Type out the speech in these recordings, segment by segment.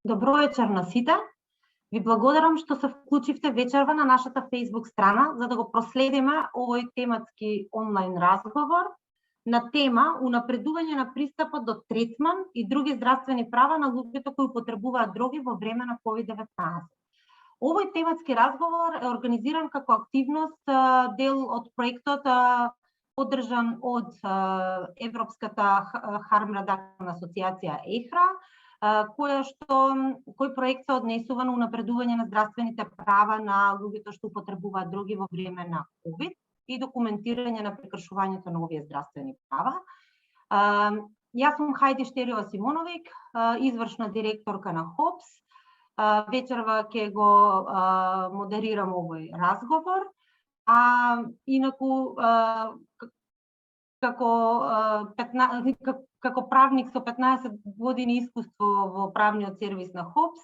Добро вечер на сите. Ви благодарам што се вклучивте вечерва на нашата Facebook страна за да го проследиме овој тематски онлайн разговор на тема унапредување на пристапот до третман и други здравствени права на луѓето кои употребуваат дроги во време на COVID-19. Овој тематски разговор е организиран како активност дел од проектот поддржан од Европската Harm Reduction асоциација ЕХРА, кој проект се однесува на унапредување на здравствените права на луѓето што употребуваат дроги во време на COVID и документирање на прекршувањето на овие здравствени права. Јас сум Хајди Штериова Симоновик, извршна директорка на ХОПС. Вечерва ќе го модерирам овој разговор. Инаку како правник со 15 години искуство во правниот сервис на ХОПС,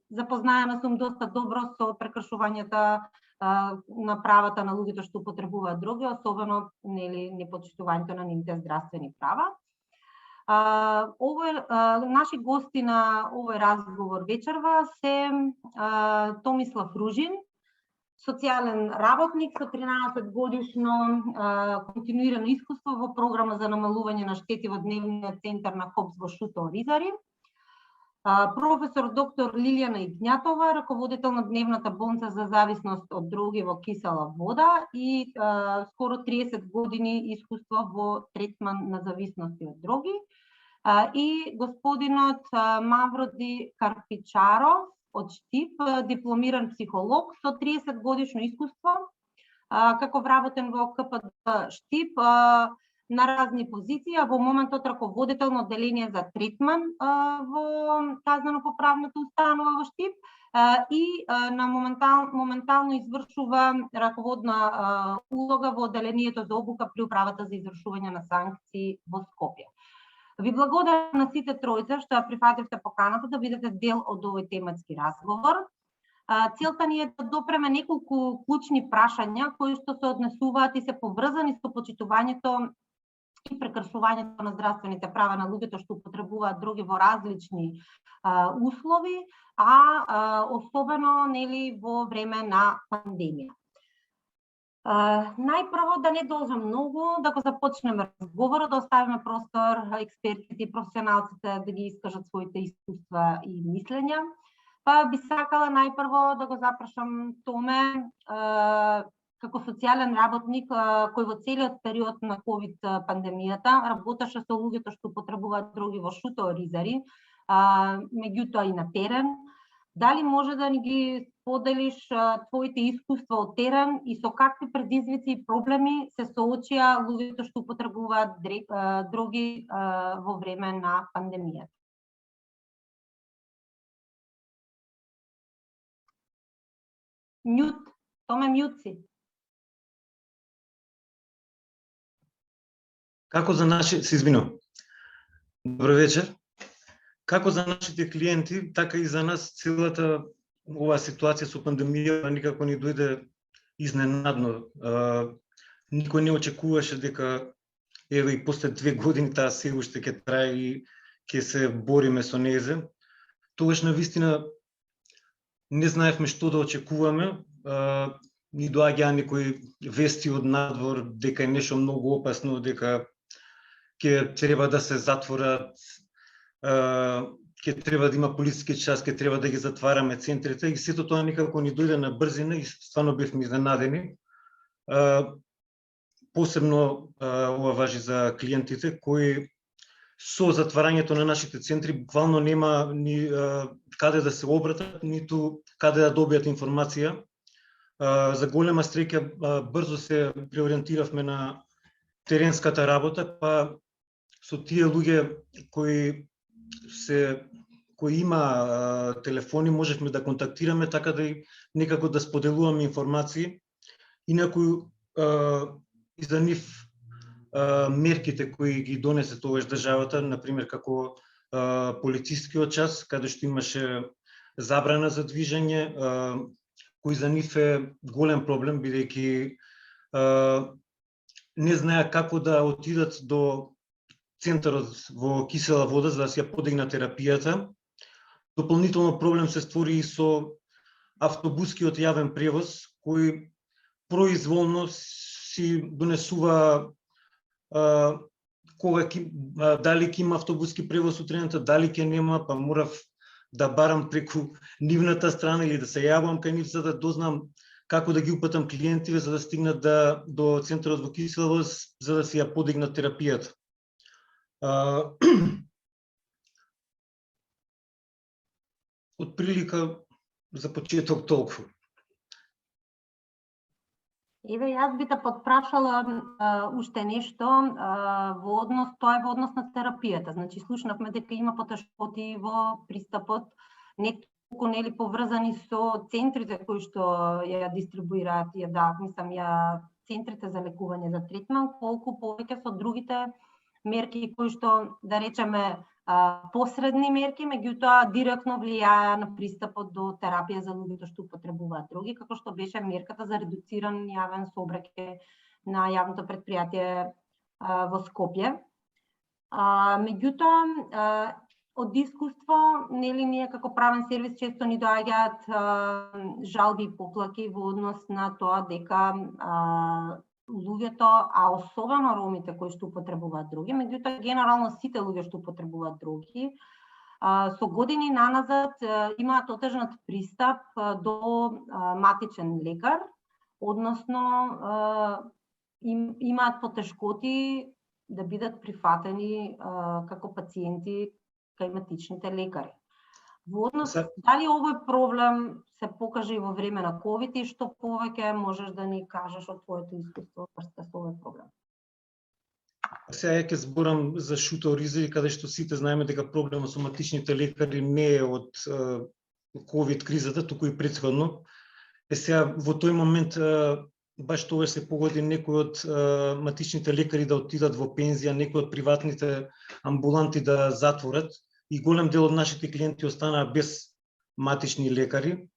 запознаена сум доста добро со прекршувањата на правата на луѓето што употребуваат дроги, особено непочитувањето на нивните здравствени права. Наши гости на овој разговор вечерва се Томислав Ружин, социјален работник со 13 годишно континуирано искуство во програма за намалување на штети во дневниот центар на ХОПС во Шуто, Ризари. Професор доктор Лилијана Игњатова, раководител на дневната болница за зависност од дроги во Кисела Вода и скоро 30 години искуство во третман на зависности од дроги. И господинот Мавроди Карпичаров од Штип, дипломиран психолог со 30 годишно искуство, како вработен во КПД Штип на разни позиции, а во моментот раководител на одделение за третман во казнено-поправната установа во Штип и моментално извршува раководна улога во одделението за обука при управата за извршување на санкции во Скопје. Ви благодарам на сите тројца што ја прифативте поканата да бидете дел од овој тематски разговор. Целта ни е да допреме неколку клучни прашања кои што се однесуваат и се поврзани со почитувањето и прекршувањето на здравствените права на луѓето што употребуваат дроги во различни услови, особено во време на пандемија. Најпрво да не должам многу, да го започнеме разговорот, да оставиме простор експертите и професионалците да ги искажат своите искуства и мислења. Би сакала најпрво да го запрашам Томе, како социјален работник кој во целиот период на ковид пандемијата работеше со луѓето што употребуваат дроги во Шуто, Ризари, меѓутоа и на терен. Дали може да ни ги споделиш твоите искуства од терен и со какви предизвици и проблеми се соочија луѓето што употребуваат дроги во време на пандемијата? Мјут, Томе, мјут си. Како за наши, се извинувам. Добро вечер. Како за нашите клиенти, така и за нас целата оваа ситуација со пандемија никако не дојде изненадно. Никој не очекуваше дека еве и после 2 години таа се уште ќе трае и ќе се бориме со незе. Тогаш навистина не знаевме што да очекуваме. Ни доаѓаа некои вести од надвор дека е нешто многу опасно, дека ќе треба да се затворат, ќе треба да има полициски час, ќе треба да ги затвараме центрите и сето тоа никако ни дојде на брзина и стварно бевме изненадени. Посебно ова важи за клиентите кои со затварањето на нашите центри буквално нема ни каде да се обратат, ниту каде да добијат информација. За голема среќа брзо се преориентиравме на теренската работа, па со тие луѓе кои има телефони можевме да контактираме, така да и некако да споделуваме информации. Инаку и за нив мерките кои ги донесе тогаш државата, например како полицискиот час, каде што имаше забрана за движење, кој за нив е голем проблем, бидејќи не знаеа како да отидат до центарот во Кисела Вода за да се ја подигна терапијата. Дополнително проблем се створи и со автобускиот јавен превоз, кој произволно си донесува дали ќе има автобуски превоз утрената, дали ќе нема, па морав да барам преку нивната страна или да се јавам кај нив за да дознам како да ги упатам клиентиве за да стигнат до центарот во Киселовоз за да си ја подигнат терапијата. Од прилика за почеток толку. Еве, јас би те подпрашала уште нешто во однос на терапијата. Значи, слушнавме дека има потешкоти во пристапот, не толку нели поврзани со центрите кои што ја дистрибуираат, центрите за лекување за третман, колку повеќе со другите мерки кои што, да речеме, посредни мерки, меѓутоа директно влијае на пристапот до терапија за луѓето што употребуваат дроги, како што беше мерката за редуциран јавен сообраќај на јавното предпријатие во Скопје. Меѓутоа, од искуство, нели ние како правен сервис често ни доаѓаат жалби и поплаки во однос на тоа дека луѓето, а особено ромите кои што употребуваат дроги, меѓутоа генерално сите луѓе што употребуваат дроги, со години наназад имаат отежнат пристап до матичен лекар, односно имаат потешкоти да бидат прифатени како пациенти кај матичните лекари. Во однос, дали овој проблем се покажа и во време на ковид и што повеќе можеш да ни кажеш од твоето искуство врска со овој проблем? Сега ќе зборам за шуторизи, каде што сите знаеме дека проблемот со матичните лекари не е од ковид кризата, туку и претходно. Сега во тој момент баш тогаш се погоди некои од матичните лекари да отидат во пензија, некои од приватните амбуланти да затворат и голем дел од нашите клиенти останаа без матични лекари.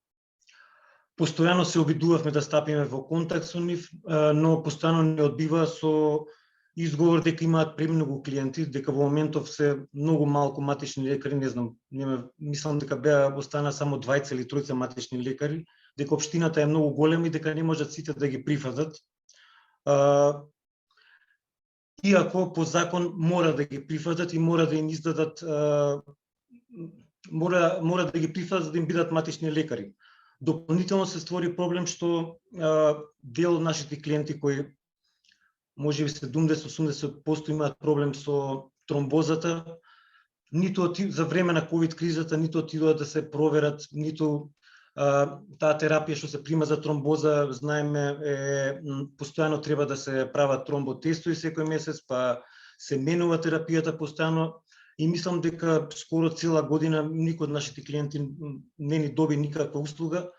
Постојано се обидувавме да стапиме во контакт со нив, но постојано не одбива со изговор дека имаат премногу клиенти, дека во моментов се многу малку матични лекари, не знам, мислам дека беа остана само 2 или 3 матични лекари, дека општината е многу голема и дека не можат сите да ги прифатат. Иако по закон мора да ги прифатат и мора да им издадат мора да ги прифатат за да им бидат матични лекари. Дополнително се створи проблем што дел од нашите клиенти кои можеби 70-80% имаат проблем со тромбозата, ниту за време на ковид кризата, ниту отидоа да се проверат, ниту таа терапија што се прима за тромбоза, знаеме, постојано треба да се прават тромботестови секој месец, па се менува терапијата постојано и мислам дека скоро цела година никој од нашите клиенти не ни доби никаква услуга,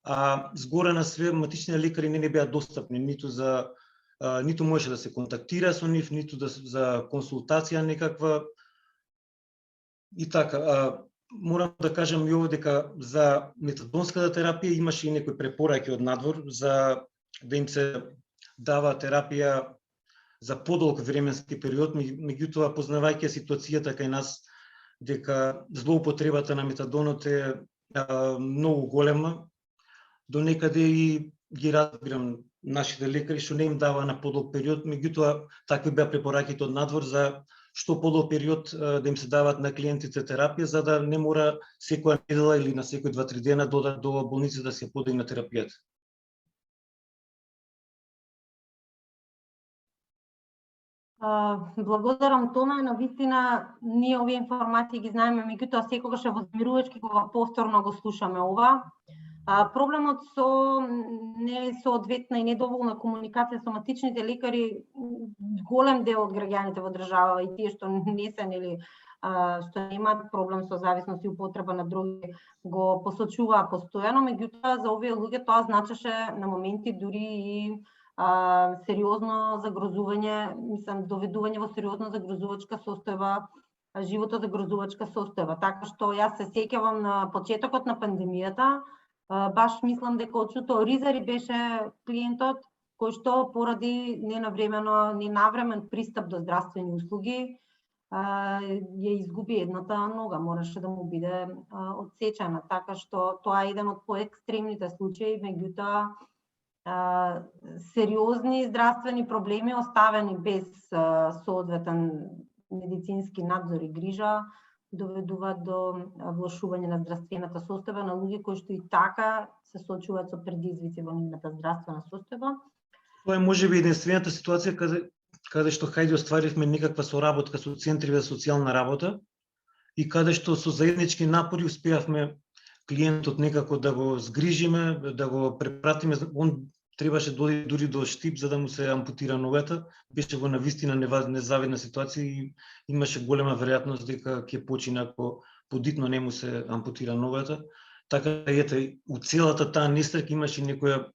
а згоре на све матични лекари не беа достапни, ниту можеше да се контактира со нив, ниту за консултација некаква. И така, морам да кажам и ово дека за метадонската терапија имаше и некои препораки од надвор за да им се дава терапија за подолг временски период, меѓутоа познавајќи ситуацијата кај нас дека злоупотребата на метадонот е многу голема, до некаде и ги разбирам нашите лекари што не им дава на подолг период, меѓутоа такви беа препораките од надвор за што подолг период да им се дават на клиентите терапија, за да не мора секоја недела или на секој 2-3 дена додат до болница да се подигне терапијата. Благодарам, Тома, навистина ние овие информации ги знаеме, меѓутоа секогаш е возмирувачки кога повторно го слушаме ова. Проблемот со несоодветна и недоволна комуникација со матичните лекари, голем дел од граѓаните во држава и тие што не се што немаат проблем со зависност и употреба на дроги го посочуваа постојано, меѓутоа за овие луѓе тоа значеше на моменти дури и сериозно загрозување, мислам, доведување во сериозна загрозувачка состојба, живото загрозувачка состојба. Така што јас се сеќавам на почетокот на пандемијата, баш мислам дека од шуторизари беше клиентот кој што поради ненавремен пристап до здравствени услуги ја изгуби едната нога, мораше да му биде одсечена, така што тоа е еден од поекстремните случаи, меѓутоа сериозни здравствени проблеми оставени без соодветен медицински надзор и грижа доведуваат до влошување на здравствената состојба на луѓе кои што и така се соочуваат со предизвици во нивната здравствена состојба. Тоа е можеби единствената ситуација каде што хајде остваривме некаква соработка со центри за социјална работа и каде што со заеднички напори успеавме клиентот некако да го згрижиме, да го препратиме. Он требаше дури до Штип за да му се ампутира ногата, беше во навистина незавидна ситуација и имаше голема веројатност дека ќе почине ако подитно не му се ампутира ногата. Така ете, у целата таа несреќа имаше некоја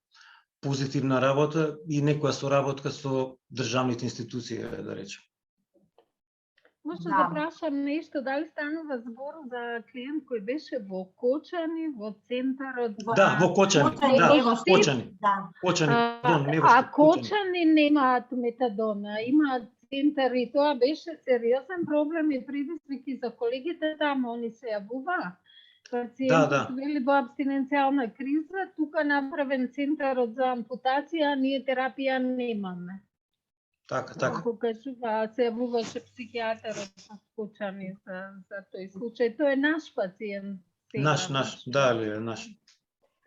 позитивна работа и некоја соработка со државните институции, да речем. Може да прашам нешто, дали станува збор за клиент кој беше во Кочани, во центарот за... Да, во Кочани, Кочани. А Кочани немаат метадон, имаат центар и тоа беше сериозен проблем и предизвик за колегите таму, они се јавуваа. Пациентот вели во абстиненцијална криза, тука направен центарот за ампутација, ние терапија немаме. Така. Ако кажува, се јавуваше психијатарот на Кочани за тој случај. Тој е наш пациент. Наш, ли е наш.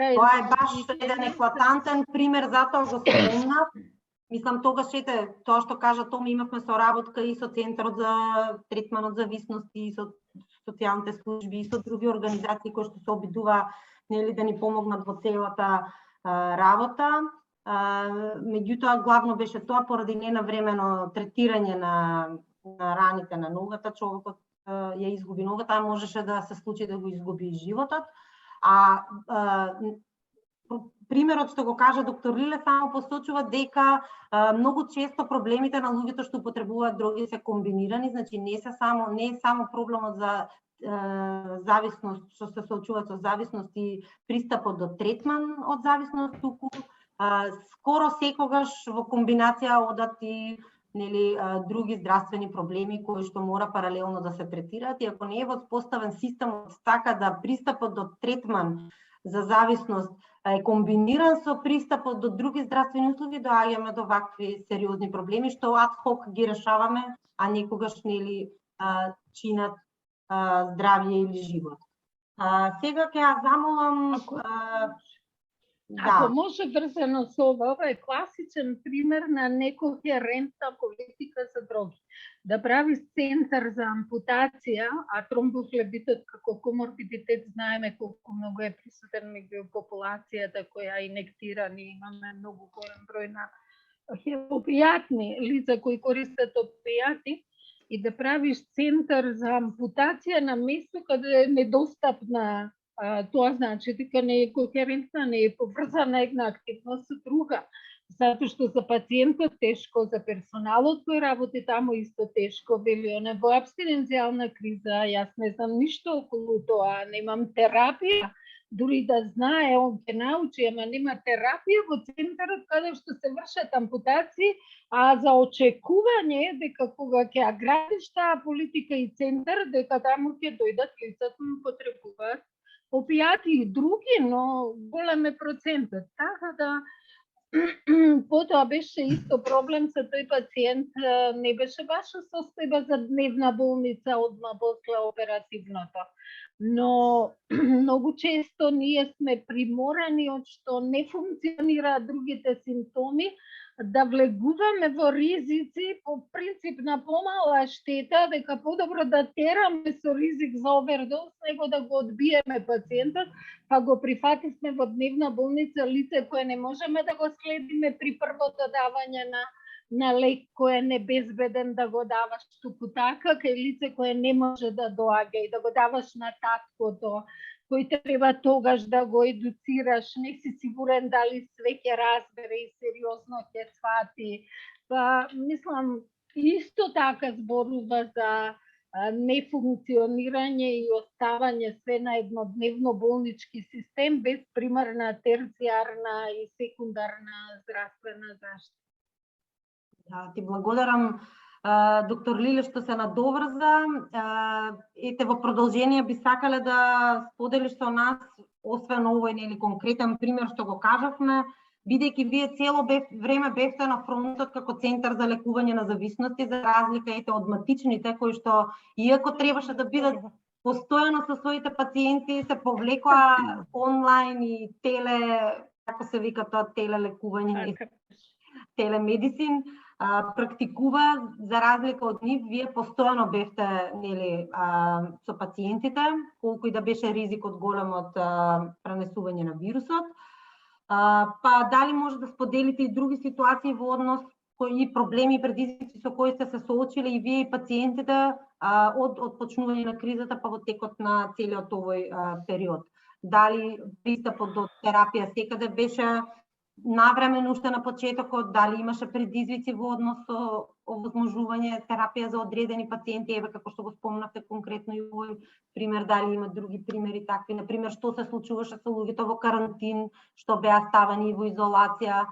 Тоа е баш еден еклатантен пример, затоа го спомнав. Мислам, тогаш тоа што кажа Томи, имавме соработка и со Центарот за третман од зависности, и со социјалните служби, и со други организации кои што се обидува да ни помогнат во целата работа. Меѓутоа, главно беше тоа поради ненавремено третирање на раните на ногата, човекот ја изгуби ногата, а можеше да се случи да го изгуби животот. Примерот што го кажа доктор Лиле само посочува дека многу често проблемите на луѓето што употребуваат дроги се комбинирани, значи не е само проблемот за зависност, што се соочуваат со зависност и пристапот до третман од зависност, туку скоро секогаш во комбинација одат и други здравствени проблеми кои што мора паралелно да се третираат, и ако не е воспоставен системот така да пристапот до третман за зависност е комбиниран со пристапот до други здравствени услуги, доаѓаме до вакви сериозни проблеми што ад хок ги решаваме, а некогаш чинат здравје или живот. Сега ќе ја замолам Ако може врзано со ова е класичен пример на некохерентна политика за дроги. Да прави центар за ампутација, а тромбофлебитот како коморбидитет знаеме колку многу е присутен меѓу популацијата која инектира, ние имаме многу голем број на опијатни лица кои користат опијати, и да правиш центар за ампутација на место каде е недостапна. Тоа значи дека не е кохерентна, не е поврзана една активност со друга. Затоа што за пациентот тешко, за персоналот кој работи таму исто тешко, вели она во абстиненцијална криза, јас не знам ништо околу тоа, немам терапија, дури да знае, он ќе научи, ама нема терапија во центарот каде што се вршат ампутации, а за очекување дека кога ќе ја градиш таа политика и центар, дека таму ќе дојдат лица кои употребуваат опијати и други, но голем е процентот. Така да потоа беше исто проблем со тој пациент, не беше баш состојба за дневна болница одма после оперативното. Но многу често ние сме приморани од што не функционираат другите симптоми, да влегуваме во ризици по принцип на помала штета, дека подобро да тераме со ризик за овердоз, него да го одбиеме пациентот, па го прифативме во дневна болница лице кое не можеме да го следиме при првото давање на лек кој е небезбеден да го даваш туку така, кај лице кое не може да доаѓа и да го даваш на таткото, кој треба тогаш да го едуцираш, не си сигурен дали све ќе разбере и сериозно ќе свати. Па, мислам, исто така зборува за нефункционирање и оставање све на еднодневно болнички систем без примарна, терцијарна и секундарна здравствена заштита. Да, ти благодарам доктор Лиле што се надоврза. Ете, во продолжение би сакале да споделиш со нас, освен овој нели конкретен пример што го кажавме, бидејќи вие цело време бевте на фронтот како центар за лекување на зависности, за разлика ете од матичните кои што иако требаше да бидат постојано со своите пациенти, се повлекоа онлайн и како се вика тоа, телелекување, телемедицин, практикува, за разлика од нив, вие постојано бевте нели со пациентите, колку и да беше ризикот голем од пренесување на вирусот. Па дали може да споделите и други ситуации во однос кои проблеми и предизвици со кои сте се соочиле и вие и пациентите од почнување на кризата па во текот на целиот овој период? Дали пристапот до терапија секаде беше навремен уште на почетокот, дали имаше предизвици во однос со овозможување терапија за одредени пациенти, еве како што го спомнавте конкретно и овој пример, дали има други примери такви, например што се случуваше со луѓето во карантин, што беа ставани во изолација?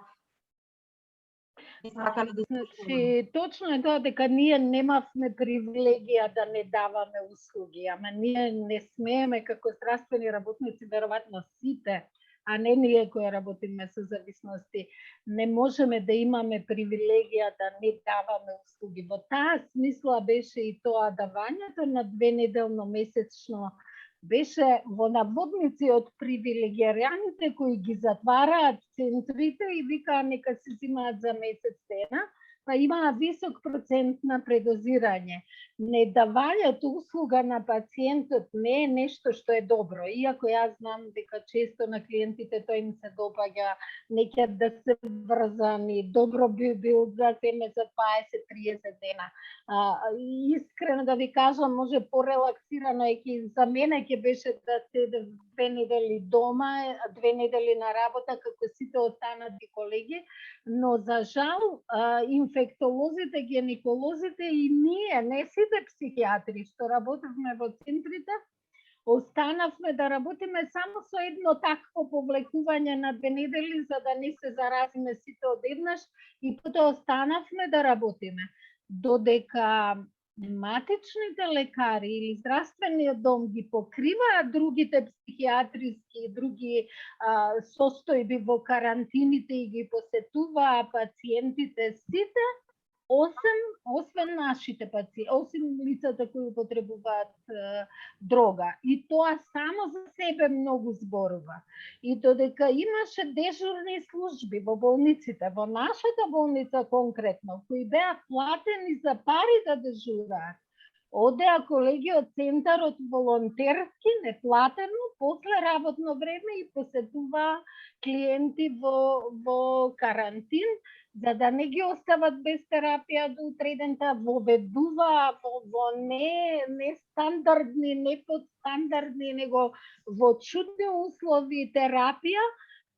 Значи, точно е тоа дека ние немавме привилегија да не даваме услуги, ама ние не смееме како здравствени работници, веројатно сите, а не ние кои работиме со зависности, не можеме да имаме привилегија да не даваме услуги. Во таа смисла беше и тоа давањето на 2-неделно месечно беше во наводници од привилегираните кои ги затвараат центрите и викаа нека се зимаат за месец дена, па имаа висок процент на предозирање. Недавањето услуга на пациентот не е нешто што е добро, иако јас знам дека често на клиентите тоа им се допаѓа, неќе да се врзани, добро би бил да земе за 20-30 дена. Искрено да ви кажам, може порелаксирано за мене ќе беше да седев 2 недели дома, 2 недели на работа како сите останати колеги, но за жал инфектолозите, гинеколозите и ние, не сите психијатри што работевме во центрите, останавме да работиме само со едно такво повлекување на 2 недели за да не се заразиме сите одеднаш и потоа останавме да работиме. Додека матичните лекари или здравствениот дом ги покриваат другите психијатриски и други состојби во карантините и ги посетуваа пациентите сите, освен нашите пациенти, освен лицата кои употребуваат дрога. И тоа само за себе многу зборува. И додека имаше дежурни служби во болниците, во нашата болница конкретно, кои беа платени за пари да дежураат, одеа колеги од центарот волонтерски, неплатено, после работно време и посетуваа клиенти во карантин, за да не ги остават без терапија до утредента, воведуваа во не стандардни, не подстандардни, него во чудни услови терапија,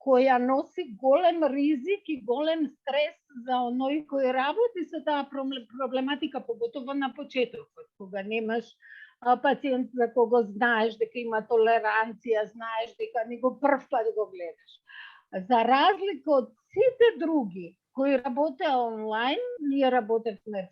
која носи голем ризик и голем стрес за оној кој работи со таа проблематика, поготово на почетокот, кога немаш пациент за кого знаеш дека има толеранција, знаеш дека не го прв пат го гледаш. За разлика од сите други кои работеа онлайн, ние работевме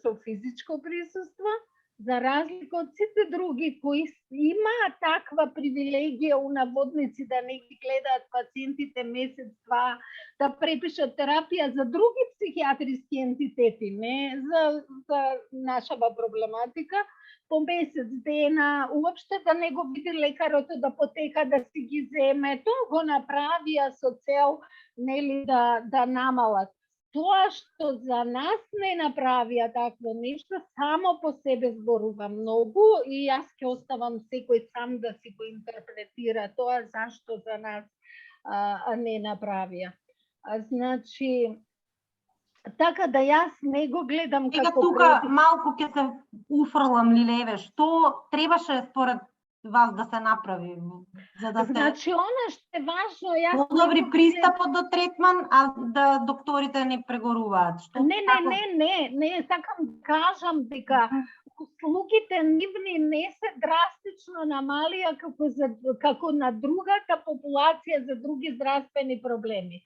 со физичко присуство, за разлика од сите други кои имаат таква привилегија у наводници да не ги гледаат пациентите месец-два, да препишат терапија за други психијатриски ентитети, не за нашава проблематика, по месец дена, уопште да не го види лекарот од апотека да си ги земе, тоа го направија со цел нели да намалат. Тоа што за нас не направија такво нешто, само по себе зборува многу и јас ќе оставам секој сам да си го интерпретира тоа зашто за нас не направија. Значи, така да јас не го гледам сега како тука малку ќе се уфрлам, Лилеве, што требаше според вас да се направи за да се Значи, она што е важно, јас подобри пристапот до третман, а да докторите не прегоруваат. Што Не, сакам да кажам дека услугите нивни не се драстично драстично намалија како на другата популација за други здравствени проблеми.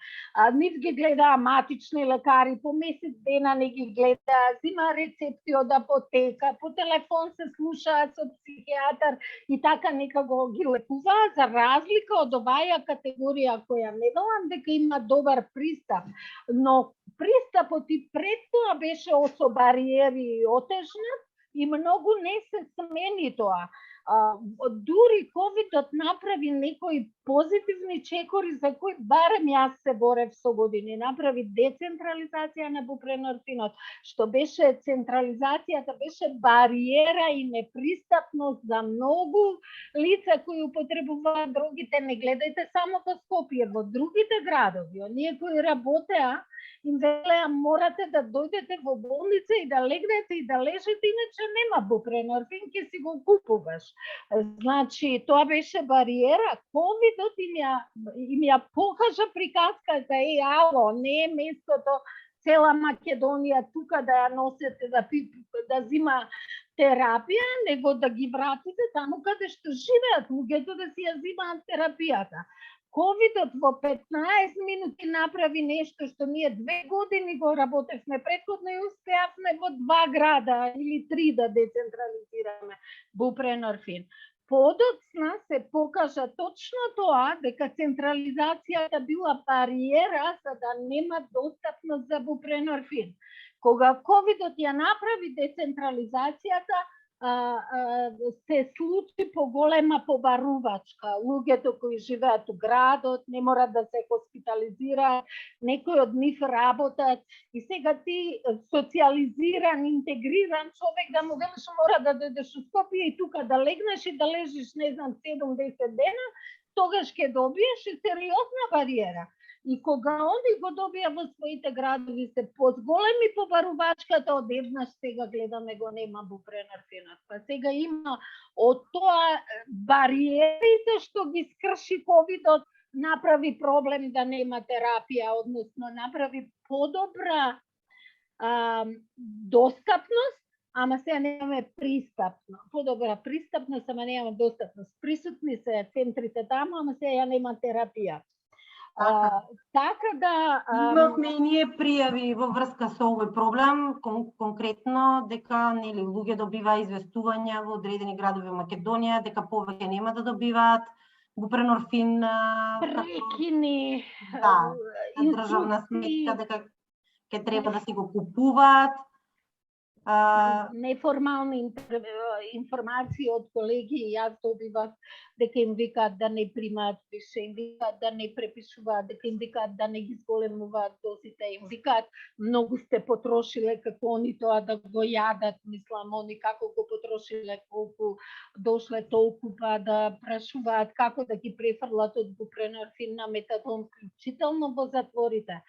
Нив ги гледаа матични лекари, по месец дена не ги гледаа, зима рецепти од апотека, по телефон се слушаат со психијатар и така некако ги лекуваа, за разлика од оваја категорија која не велам дека има добар пристап, но пристапот и пред тоа беше со бариери и отежнат и многу не се смени тоа. Дури ковидот направи некои позитивни чекори за кои барем јас се борев со години. Направи децентрализација на бупренорфинот, што беше централизацијата, беше бариера и непристапност за многу лица кои употребуваат другите. Не гледајте само во Скопје, во другите градови, оние кои работеа, им велеа морате да дојдете во болница и да легнете и да лежите, иначе нема бупренорфин, ќе си го купуваш. Значи, тоа беше бариера. Ковидот им ја покажа приказката, ало, не е местото цела Македонија тука да ја носите, да зима терапија, него да ги вратите таму каде што живеат луѓето да си ја зимаат терапијата. Ковидот во 15 минути направи нешто што ние 2 години го работевме предходно и успеавме во 2 града или 3 да децентрализираме бупренорфин. Подоцна се покажа точно тоа, дека централизацијата била бариера за да нема достапност за бупренорфин. Кога ковидот ја направи децентрализацијата, се случи поголема побарувачка. Луѓето кои живеат у градот не мора да се хоспитализираат, некои од нив работат и сега ти социализиран, интегриран човек да му велиш мора да дојдеш у Скопје и тука да легнеш и да лежиш, не знам, 7-10 дена, тогаш ќе добиеш и сериозна бариера. И кога онди го добија во своите градови се позголеми побарувачката, одеднаш сега гледаме го нема бупренорфинот. Па сега има од тоа бариерите што ги скрши ковидот, направи проблем да нема терапија, односно направи подобра достапност, ама сега немаме пристапност. Подобра пристапност, ама немаме достапност. Присутни се центрите таму, ама сега ја нема терапија. Така да имавме и ние пријави во врска со овој проблем, конкретно дека нели луѓе добиваа известувања во одредени градови во Македонија дека повеќе нема да добиваат бупренорфин, прекини, државна сметка, дека ќе треба да си го купуваат. Неформални информации од колеги, јас добивав дека им викаат да не примаат више, им викаат да не препишуваат, дека им викаат да не ги зголемуваат дозите, им викаат многу сте потрошиле, како они тоа да го јадат, мислам, они како го потрошиле, колку дошле толку, па да прашуваат како да ги префрлат од бупренорфин на метадон, вклучително во затворите,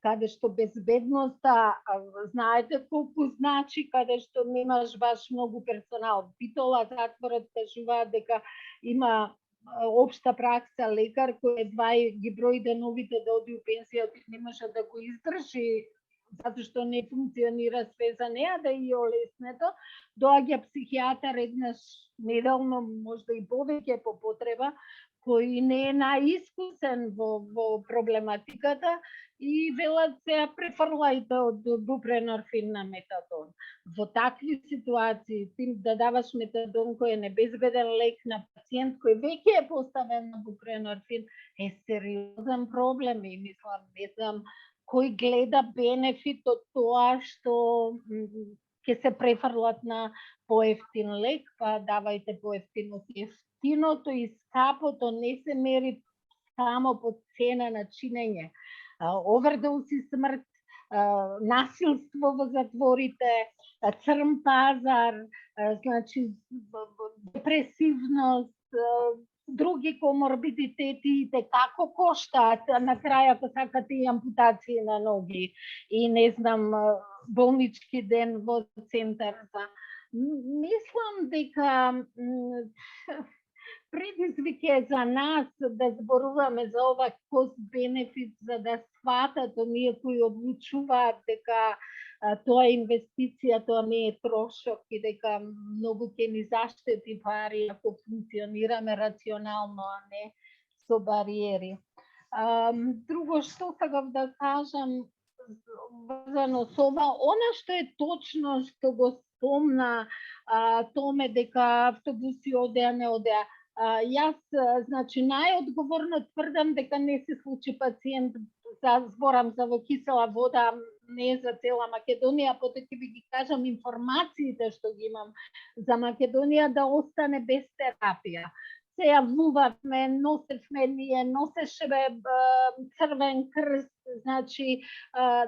каде што безбедноста, знаете колку значи, каде што немаш баш многу персонал. Битола затворот кажуваат дека има општа пракса лекар кој едва ги брои деновите да оди у пенсија, не може да го издржи затоа што не функционира све за неа, да и олеснето. Доаѓа психијатар еднаш неделно, можда и повеќе по потреба, кој не е наискусен во проблематиката и велат се префрлајте од бупренорфин на метадон. Во такви ситуации ти да даваш метадон кој е небезбеден лек на пациент кој веќе е поставен на бупренорфин е сериозен проблем и мислам, не знам кој гледа бенефит од тоа што ќе се префрлат на поевтин лек, па давајте поевтиното. Ефтиното и скапото не се мери само по цена на чинење. Овердоз и смрт, насилство во затворите, црн пазар, значи депресивност, други коморбидитети, како коштаат, на крај ако сакате и ампутации на ноги и не знам, болнички ден во центар. Мислам дека пред предизвик за нас да зборуваме за ова cost-benefit, за да сватат оние кои одлучуваат дека тоа е инвестиција, тоа не е трошок и дека многу ќе ни заштети пари ако функционираме рационално, а не со бариери. Друго што сакав да кажам врзано со ова, она што е точно што го спомна Томе дека автобуси одеа, не одеа. Јас, значи, најодговорно тврдам дека не се случи пациент, зборам за во кисела вода, не за цела Македонија, потоа ќе ви ги кажам информациите што ги имам за Македонија да остане без терапија. Се јавувавме, носеше Црвен крст, значи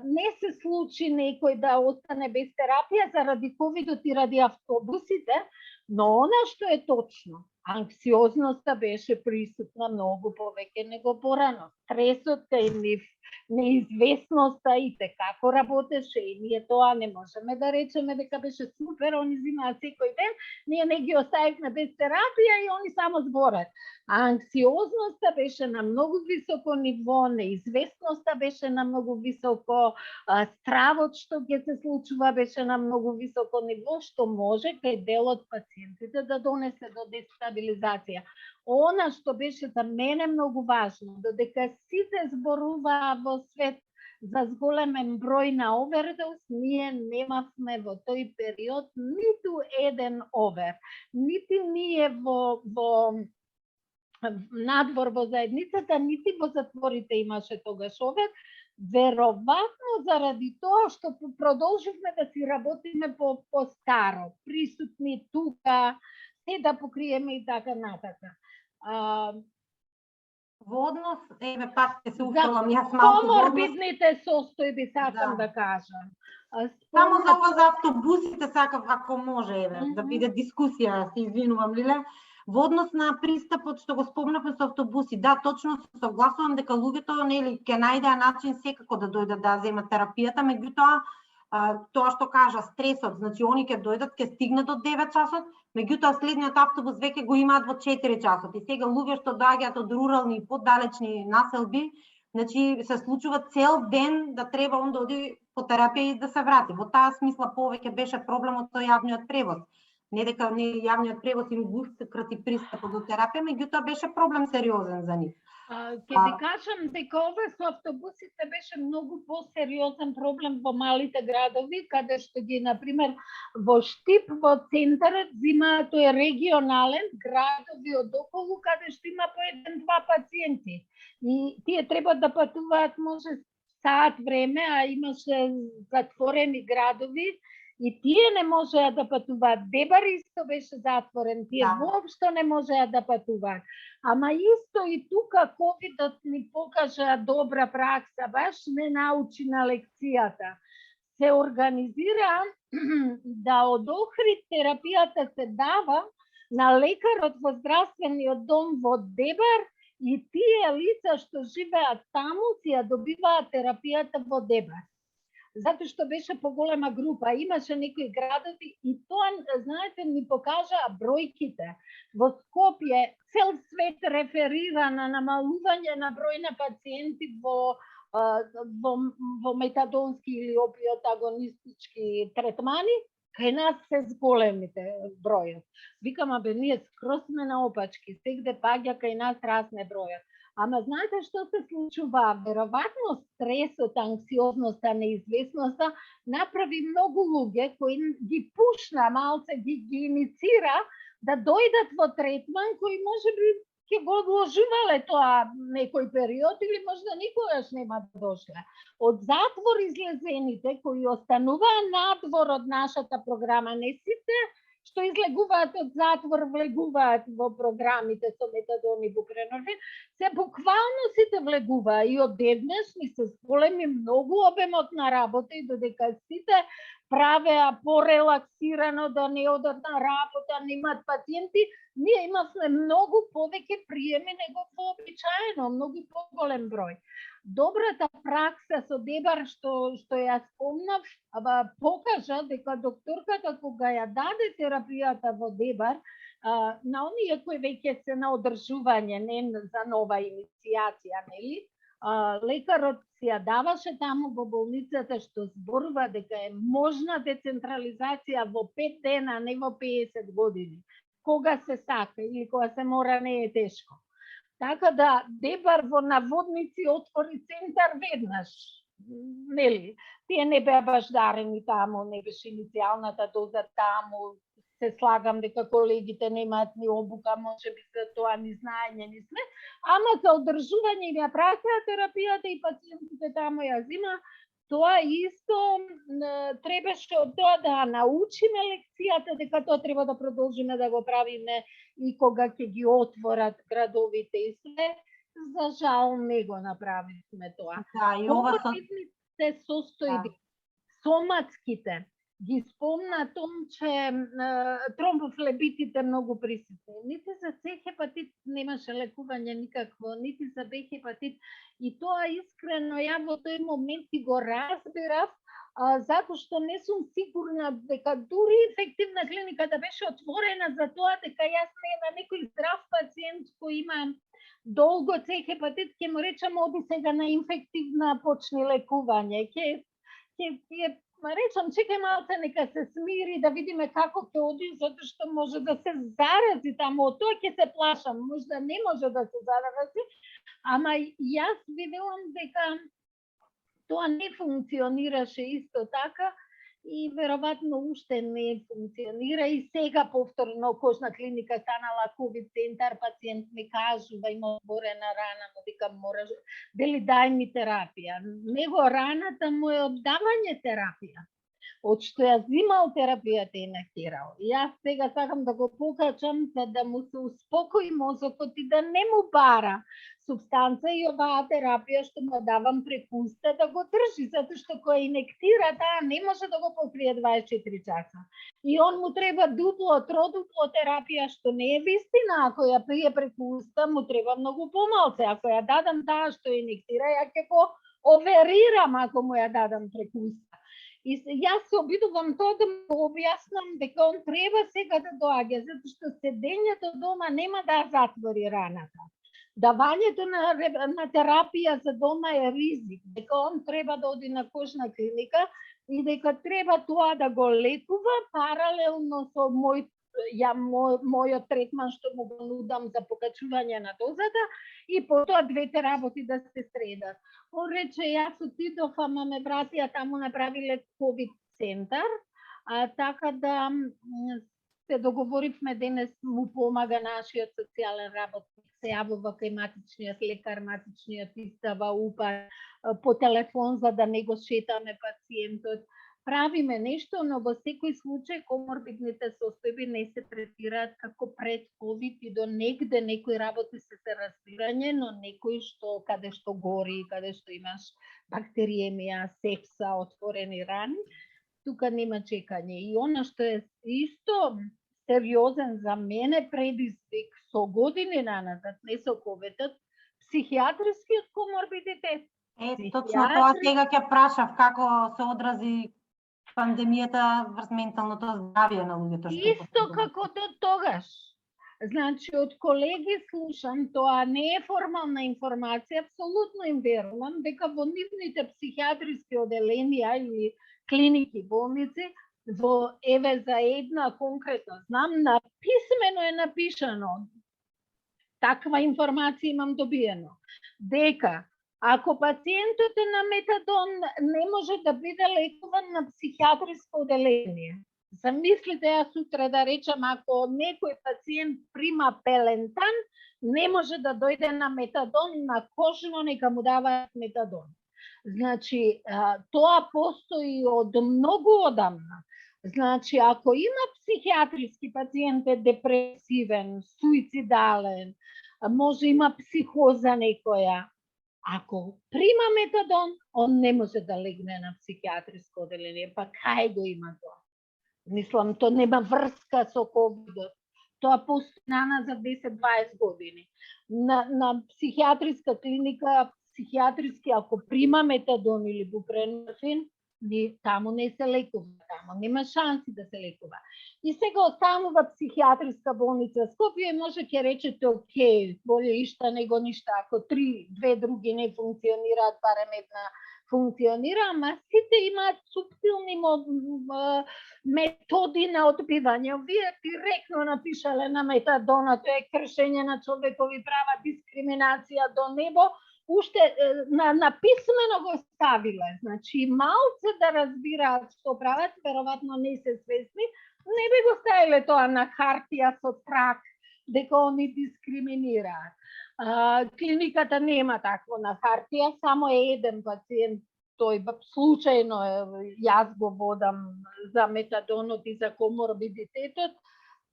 не се случи некој да остане без терапија заради ковидот и ради автобусите, но она што е точно, анксиозноста беше присутна многу повеќе него порано. Стресот кај нив, неизвестноста и како работеше и ние тоа не можеме да речеме дека беше супер, они взимаат секој ден, ние не ги оставивме без терапија и они само зборат. А анксиозноста беше на многу високо ниво, неизвестноста беше на многу високо, стравот што ќе се случува беше на многу високо ниво, што може кај дел од пациентите да донесе до дестабилизација. Она што беше за мене многу важно, додека сите зборуваа во свет за зголемен број на овердоз, ние немавме во тој период ниту еден овер. Нити ние во надвор во заедницата, нити во затворите имаше тогаш овер, веројатно заради тоа што продолживме да си работиме по старо, присутни тука, се да покриеме и така натака. Во однос, пак ќе се упрелам јас малку. Коморбидните состојби сакам да кажам. Само за ова за автобусите сакав, ако може, да биде дискусија, се извинувам, Лиле. Во однос на пристапот што го спомнавме со автобуси, да, точно се согласувам дека луѓето нели ќе најдеа начин секако да дојдат да земат терапијата, меѓутоа тоа што кажа стресот, значи они ќе дојдат, ќе стигнат до 9 часот, меѓутоа следниот автобус веќе го имаат во 4 часот. И сега луѓе што доаѓаат од рурални и поддалечни населби, значи се случува цел ден да треба он да оди по терапија и да се врати. Во таа смисла повеќе беше проблемот со јавниот превоз. Не дека јавниот превоз им го крати пристапот до терапија, меѓутоа беше проблем сериозен за нив. Ќе ви кажам дека ова со автобусите беше многу посериозен проблем во малите градови, каде што ги, например, во Штип, во центарот, зимаат, тој е регионален, градови од околу, каде што има по 1-2 пациенти. И тие треба да патуваат, може, саат време, а имаше затворени градови, и тие не можеа да патуваат. Дебар исто беше затворен, тие воопшто не можеа да патуваат. Ама исто и тука ковидот ни покажа добра пракса, баш не научи на лекцијата. Се организира да од Охрид терапијата се дава на лекарот во здравствениот дом во Дебар и тие лица што живеат таму си ја добиваат терапијата во Дебар. Затоа што беше поголема група, имаше некои градови и тоа, знаете, ни покажаа бројките. Во Скопје цел свет реферира на намалување на број на пациенти во метадонски или опиотагонистички третмани, кај нас се зголемите бројот. Викам, абе, ние скроз сме наопачки, сегде паѓа кај нас расне бројот. Ама знаете што се случува? Веројатно стресот, анксиозноста, неизвестноста направи многу луѓе кои ги пушна малце, ги иницира да дојдат во третман кои можеби ќе го одложувале тоа некој период или можда никогаш нема да дошле. Од затвор излезените кои остануваа надвор од нашата програма, не сите што излегуваат од затвор влегуваат во програмите со метадон и бупренорфин, се буквално сите влегуваа и од еднаш ни се зголеми многу обемот на работа и додека сите правеа порелаксирано да не одат на работа, немаат пациенти, ние имавме многу повеќе приеми него вообичаено, многу поголем број. Добрата пракса со Дебар што ја спомнав, покажа дека докторката кога ја даде терапијата во Дебар, на оние кои веќе се на одржување, не за нова иницијација, нели? Лекарот си ја даваше таму во болницата што зборува дека е можна децентрализација во 5 дена, не во 50 години. Кога се сака или кога се мора, не е тешко. Така да Дебар во наводници отвори центар веднаш. Нели? Тие не беа баш дарени таму, не беше иницијалната доза таму. Се слагам дека колегите немаат ни обука, може би за тоа ни знаење, ни сме. Ама за одржување им ја праќаа терапијата и пациентите таму ја зима. Тоа исто требаше од тоа да научиме лекцијата, дека тоа треба да продолжиме да го правиме и кога ќе ги отворат градовите и све. За жал не го направивме тоа. Да, и ова се состои соматските. Ги спомна том, че тромбофлебитите многу присутни. Нити за С хепатит немаше лекување никакво, нити за Б хепатит. И тоа искрено ја во тој момент и го разбирав, затоа што не сум сигурна дека дури ефективна клиника да беше отворена за тоа, дека јас не на некој здрав пациент кој има долго С хепатит, ќе му речам оди сега на инфективна почни лекување. Ќе речам, чекај малце, нека се смири, да видиме како ќе оди, затоа што може да се зарази таму, од тоа ќе се плашам, можда не може да се зарази, ама јас виделам дека тоа не функционираше исто така и веројатно уште не функционира и сега повторно кожна клиника станала ковид центар, пациент ми кажува има отворена рана, му викам мораш, дели дај ми терапија. Него раната му е оддавање терапија. Од што ја зимал терапијата и нахирал. Јас сега сакам да го покачам за да му се успокои мозокот и да не му бара субстанца и оваа терапија што му давам преку уста да го држи, затоа што кој инектира таа не може да го покрие 24 часа. И он му треба дупло, тродупло терапија што не е вистина, ако ја пие преку уста му треба многу помалце, ако ја дадам таа што инектира, ја ќе го оверирам ако му ја дадам преку уста. И јас се обидувам тоа да му објаснам дека он треба сега да доаѓа, затоа што седењето дома нема да затвори раната. Давањето на терапија за дома е ризик, дека он треба да оди на кожна клиника и дека треба тоа да го лекува паралелно со мојот третман што му го нудам за покачување на дозата и потоа двете работи да се средат. Он рече, јас отидов, ама ме вратија таму направиле ковид центар, така да се договоривме денес му помага нашиот социјален работник, се јавува кај матичниот лекар, матичниот истава упар по телефон за да не го шетаме пациентот. Правиме нешто, но во секој случај коморбидните состојби не се третираат како пред ковид и до негде некои работи се разбирање, но некои што каде што гори, каде што имаш бактериемија, сепса, отворени рани, тука нема чекање. И она што е исто сериозен за мене предизвик со години наназад, не со ковидот, психијатрискиот коморбидитет. Точно тоа сега ќе прашав како се одрази пандемијата врз менталното здравје на луѓето. Исто како до тогаш. Значи, од колеги слушам, тоа не е формална информација, апсолутно им верувам дека во нивните психијатриски оделенија или клиники, болници, во еве за една конкретно знам, написмено е напишано, таква информација имам добиено, дека ако пациентот е на метадон, не може да биде лекуван на психијатриско оделение. Замислите, јас сутра да речам, ако некој пациент прима пелентан, не може да дојде на метадон, на кожно нека му даваат метадон. Значи, тоа постои од многу одамна. Значи, ако има психијатриски пациент е депресивен, суицидален, може има психоза некоја, ако прима метадон, он не може да легне на психијатриско оделение, па кај го има тоа? Мислам, тоа нема врска со ковидот. Тоа постојано за 10-20 години. На психијатриска клиника, психијатриски, ако прима метадон или бупренорфин, Таму не се лекува, таму нема шанси да се лекува. И сега останува психијатриска болница Скопје, може ќе речете окей, боле ишта него ништа, ако две други не функционираат, барем една функционира, ама сите имаат субтилни методи на одбивање. Вие директно напишале на метадона, тоа е кршење на човекови права, дискриминација до небо, уште на писмено го ставиле. Значи, малце да разбираат што прават, веројатно не се свесни, не би го ставиле тоа на хартија со страх дека они дискриминираат. Клиниката нема такво на хартија, само е еден пациент, тој случајно јас го водам за метадонот и за коморбидитетот.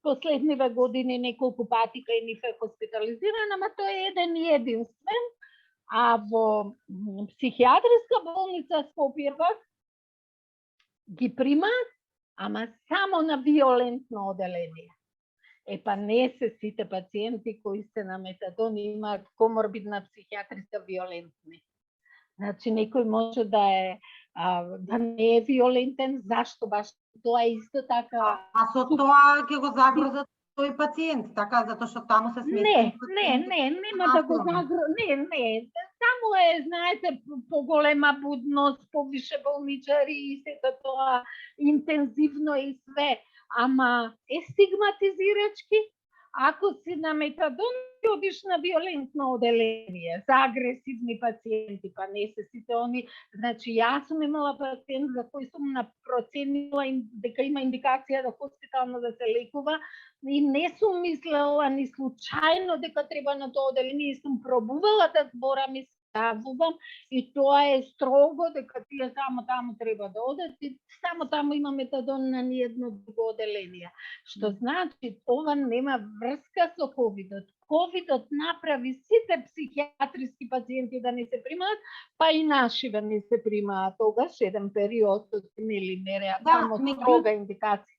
Последниве години неколку пати кај нив е хоспитализиран, ама тој е еден и единствен. А во психијатриска болница Скопје ги примаат, ама само на виолентно оделение. Па не се сите пациенти кои се на метадон имаат коморбидна психијатриска виолентни. Значи некој може да не е виолентен, зашто баш тоа е исто така. А со тоа ќе го загрозат тој пациент, така затоа што таму се смети. Нема да го загрозат. Не. Таму е, знаете, поголема будност, повише болничари и сето тоа интензивно и све, ама е стигматизирачки. Ако си на метадон, одиш на виолентно оделение за агресивни пациенти, па не се сите они. Значи, јас сум имала пациент за кој сум проценила дека има индикација да хоспитално да се лекува и не сум мислела ни случајно дека треба на тоа оделение и сум пробувала да зборам и ставувам и тоа е строго дека тие само таму треба да одат и само таму има метадон на ниедно друго оделение. Што значи ова нема врска со ковидот. Ковидот направи сите психијатриски пациенти да не се примаат, па и наши да не се примаат тогаш еден период од нереално строга индикација.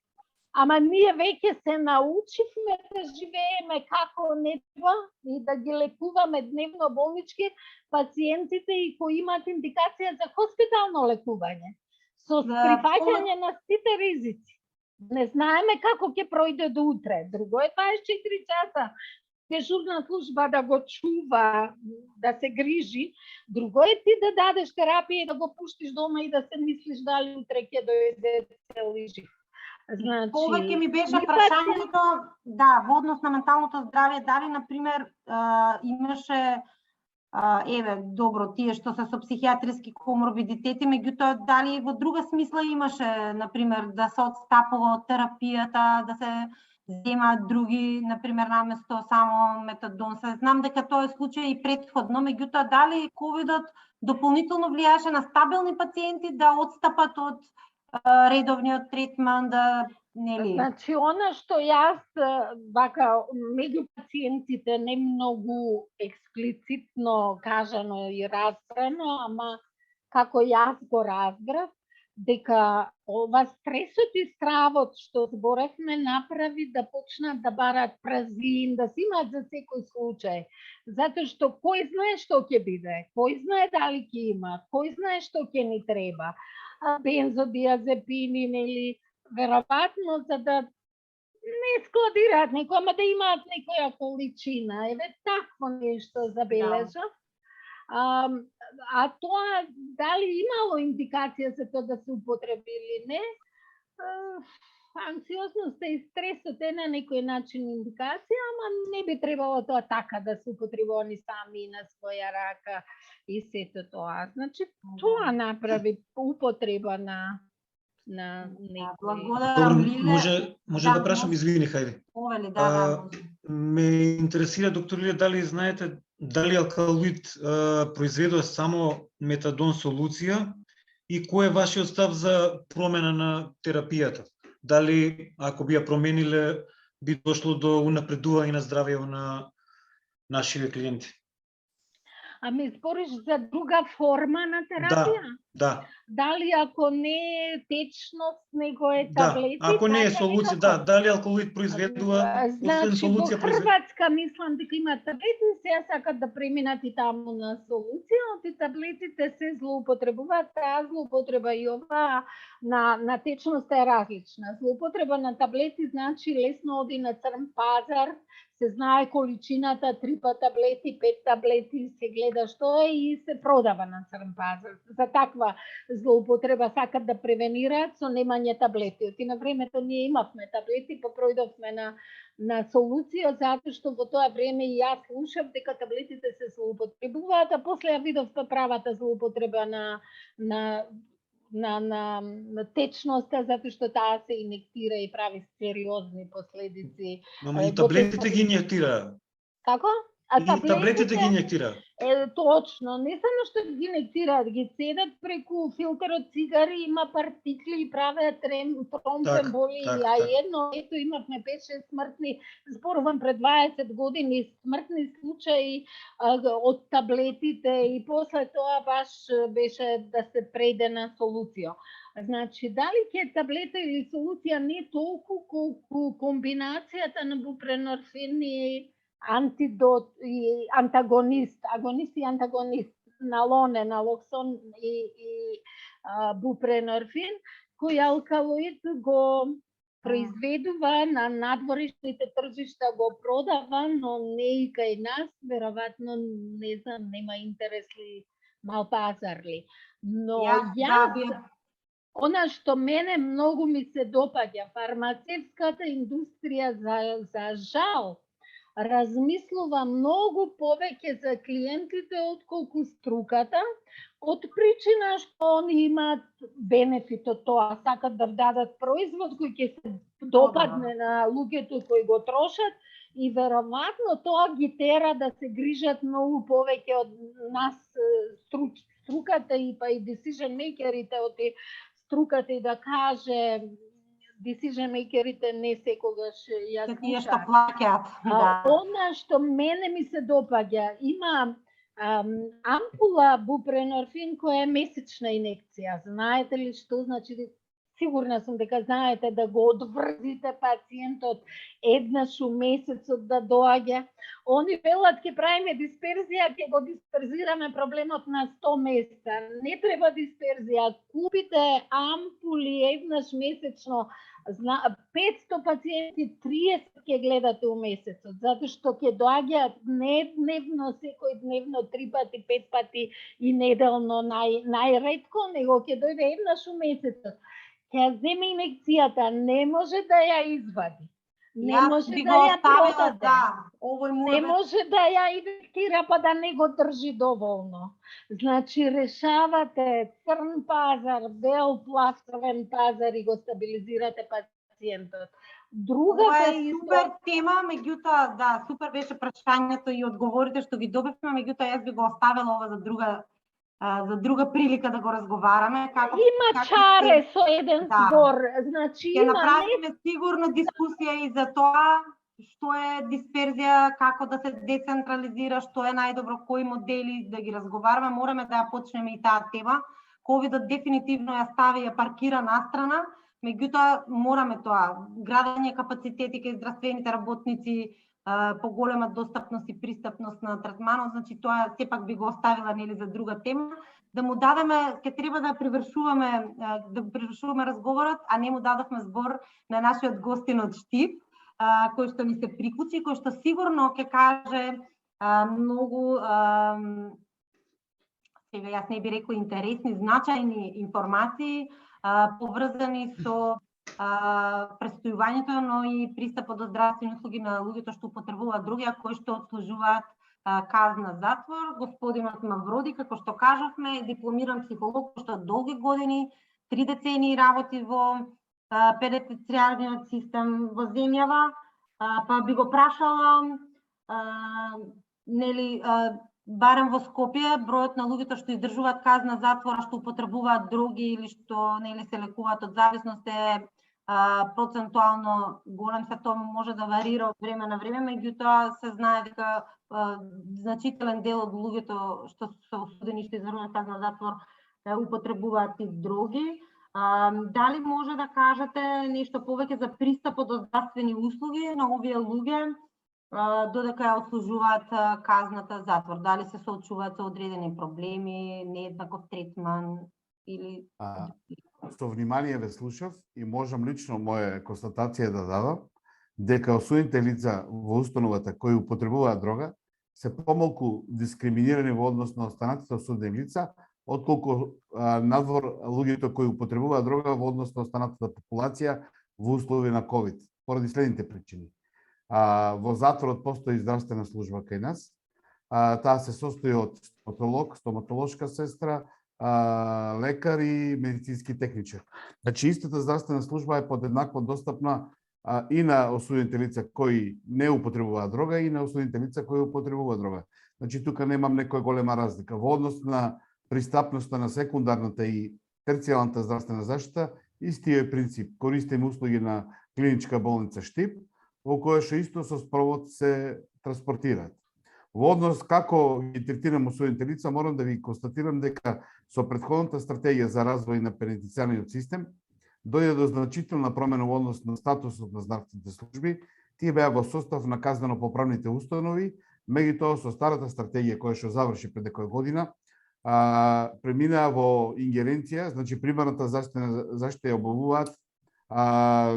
Ама ние веќе се научивме да живееме како не треба и да ги лекуваме дневно болнички пациентите и кои имаат индикација за хоспитално лекување. Со прифаќање на сите ризици. Не знаеме како ќе пројде до утре. Друго е 24 часа дежурна служба да го чува, да се грижи. Друго е ти да дадеш терапија и да го пуштиш дома и да се мислиш дали утре ќе дојде цел и жив. Значи, повеќе ми беше прашањето, во однос на менталното здравје, дали, например, имаше, добро, тие што се со психијатриски коморбидитети, меѓутоа, дали во друга смисла имаше, например, да се одстапува од терапијата, да се земаат други, например, наместо само метадон. Знам дека тоа е случај и претходно, меѓутоа, дали ковидот дополнително влијаше на стабилни пациенти да одстапат од редовниот третман, да нели? Значи, она што јас вака меѓу пациентите не многу експлицитно кажано и разбрано, ама како јас го разбрав, дека ова стресот и стравот што зборевме направи да почнат да барат празин, да си имаат за секој случај. Затоа што кој знае што ќе биде, кој знае дали ќе има, кој знае што ќе ни треба. Бензодиазепини, нели, веројатно за да не складираат некој, ама да имаат некоја количина. Еве такво нешто забележа. А тоа дали имало индикација за тоа да се употреби или не? Анксиозноста и стресот е на некој начин индикација, ама не би требало тоа така да се употребува ни сами на своја рака и сето тоа. Значи, тоа направи употреба на некој. Благодарам, Лиле. Може да прашам, извини, хајде. Овели, Ме интересира, доктор Лиле, дали знаете дали алкалоид произведува само метадон солуција и кој е вашиот став за промена на терапијата? Дали, ако би ја промениле, би дошло до унапредување на здравјето на нашите клиенти? Ами збориш за друга форма на терапија? Да. дали ако не е течност, него е Да, таблети, ако не е така или солуција, како? дали алкалоид произведува, освен Значи, во солуција произведува. Хрватска мислам дека има таблети, сега сакат да преминат и таму на солуција, но ти таблетите се злоупотребуваат, таа злоупотреба и ова на течност е различна. Злоупотреба на таблети значи лесно оди на црн пазар, се знае количината, 3 таблети, 5 таблети, се гледа што е и се продава на црн пазар. За таква злоупотреба сакат да превенираат со немање таблети. Оти на времето ние имавме таблети, па пројдовме на солуција, затоа што во тоа време и јас слушав дека таблетите се злоупотребуваат, а после ја видов правата злоупотреба на течноста, затоа што таа се инектира и прави сериозни последици. Мама и таблетите ги инјектира. Како? А И таблетите ги инјектира. Точно, не само што ги инектираат, ги цедат преку филтер од цигари, има партикли и правеат тромболи, а едно, ето имавме 5-6 смртни, зборувам пред 20 години, смртни случаи од таблетите и после тоа баш беше да се прејде на солуција. Значи, дали ќе таблета или солуција не толку колку комбинацијата на бупренорфин и антидот и антагонист, агонист и антагонист, налоне, налоксон и бупренорфин, кој алкалоид го произведува на надворешните тржишта, го продава, но не и кај нас, веројатно, не знам, нема интерес ли, мал пазар ли. Но јас, она што мене многу ми се допаѓа, фармацевската индустрија за жал, размислува многу повеќе за клиентите отколку струката, од причина што они имаат бенефит од тоа, сакат да дадат производ кој ќе се допадне на луѓето кои го трошат и веројатно тоа ги тера да се грижат многу повеќе од нас струката и па и decision makerите од струката и да каже decision makerите не секогаш ја слушаат. Што плаќаат. Она што мене ми се допаѓа, има ампула бупренорфин која е месечна инекција. Знаете ли што значи? Сигурна сум дека знаете да го одврзите пациентот еднаш у месецот да доаѓа. Они велат ќе правиме дисперзија, ќе го дисперзираме проблемот на 100 месеца. Не треба дисперзија. Купите ампули еднаш месечно. 500 пациенти, 30 ќе гледате у месецот, затоа што ќе доаѓаат не дневно, секој дневно, 3 пати, 5 пати и неделно најретко, него ќе дојде еднаш у месецот. Ќе земе инекцијата, не може да ја извади. Не може да ја продаде. Не може да ја инектира па да не го држи доволно. Значи, решавате црн пазар, бел пластовен пазар и го стабилизирате пациентот. Другата е супер тема, меѓутоа, да, супер беше прашањето и одговорите што ги добивме, меѓутоа јас би го оставила ова за друга прилика да го разговараме. Има чаре со еден збор, значи ќе направиме сигурно дискусија и за тоа што е дисперзија, како да се децентрализира, што е најдобро, кои модели да ги разговараме, мораме да ја почнеме и таа тема. Ковидот дефинитивно ја стави, ја паркира настрана, меѓутоа мораме тоа, градење капацитети кај здравствените работници, поголема достапност и пристапност на третманот, значи тоа сепак би го оставила нели за друга тема, да му дадеме, ќе треба да привршуваме разговорот, а не му дадовме збор на нашиот гостин од Штип, кој што ни се прикучи, кој што сигурно ќе каже многу сега јас не би рекла интересни, значајни информации поврзани со престојувањето, но и пристапот до здравствени услуги на луѓето што употребуваат други, а кои што отслужуваат казна затвор. Господинот Мавроди, како што кажавме, е дипломиран психолог, што долги години, 3 децении работи во пенитенцијарниот систем во земјава, па би го прашала нели барем во Скопје бројот на луѓето што издржуваат казна затвора, што употребуваат други или што нели се лекуваат од зависност е процентуално голем, се тоа може да варира од време на време, меѓутоа се знае дека значителен дел од луѓето што се осудени што издржуваат казна затвор употребуваат тип дроги. Дали може да кажете нешто повеќе за пристапот до здравствени услуги на овие луѓе додека ја отслужуваат казната затвор? Дали се соочуваат со одредени проблеми, нееднаков третман или... Со внимание ве слушав и можам лично моја констатација да дадам дека осудените лица во установата кои употребуваат дрога се помалку дискриминирани во однос на останатите осудени лица, отколку надвор луѓето кои употребуваат дрога во однос на останатата популација во услови на ковид, поради следните причини. Во затворот постои здравствена служба кај нас. Таа се состои од стоматолог, стоматолошка сестра, лекар и медицински техничар. Значи, истата здравствена служба е подеднакво достапна и на осудените лица кои не употребуваат дрога и на осудените лица кои употребуваат дрога. Значи, тука немам некоја голема разлика. Во однос на пристапноста на секундарната и терцијалната здравствена заштита, истиот е принцип. Користиме услуги на клиничка болница Штип, во која што исто со спровод се транспортираат. Во однос како ги третирам осудените лица, морам да ви констатирам дека со претходната стратегија за развој на пенитенцијарниот систем дојде до значителна промена во однос на статусот на здравствените служби. Тие беа во состав на казнено-поправните установи, меѓутоа со старата стратегија која што заврши пред некоја година, преминаа во ингеренција, значи примарната заштита ја обавуваат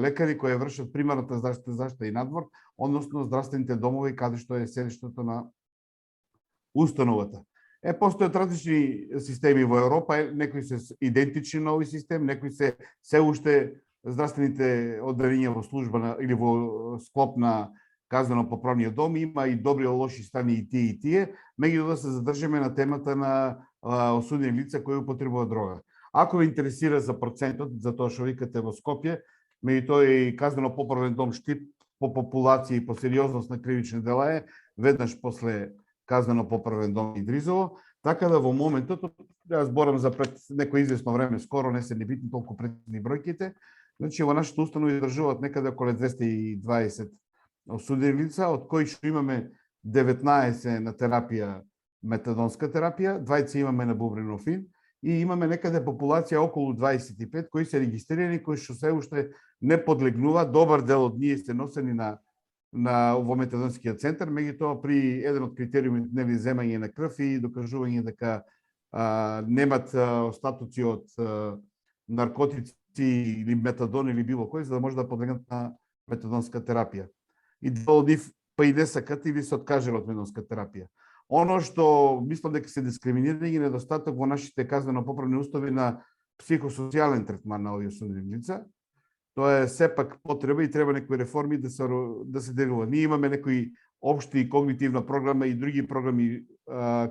лекари кои вршат примарната заштита и надвор, односно здравствените домови каде што е седиштето на установата. Постојат различни системи во Европа, некои се идентични на овој систем, некои се уште здравствените одделенија во служба или во склоп на казнено-поправниот дом, има и добри и лоши страни и тие, меѓутоа да се задржиме на темата на осудени лица кои употребуваат дрога. Ако ве интересира за процентот, за тоа што викате во Скопје, меѓутоа и казнено-поправен дом Штип по популација и по сериозност на кривични дела е веднаш после казнено-поправен дом Идризово, така да во моментот, јас зборам за пред некој известно време, скоро не се ни битни толку претни бројките, значи во нашата установи држуваат некаде околу 220 осудени лица, од кои што имаме 19 на терапија, метадонска терапија, 20 имаме на бубренофин и имаме некаде популација околу 25 кои се регистрирани, кои што се уште не подлегнуваат, добар дел од ние се носени во метадонскиот центар, меѓутоа при еден од критериумите нели земање на крв и докажување дека немат остатоци од наркотици или метадон или било кој, за да може да подлегнат на метадонска терапија. И дел од нив па и не сакат или се откажале од метадонска терапија. Оно што мислам дека се дискриминирани и недостаток во нашите казнено-поправни установи на психосоцијален третман на овие осудени лица. Тоа е сепак потреба и треба некои реформи да се делува. Ние имаме некои општи когнитивна програма и други програми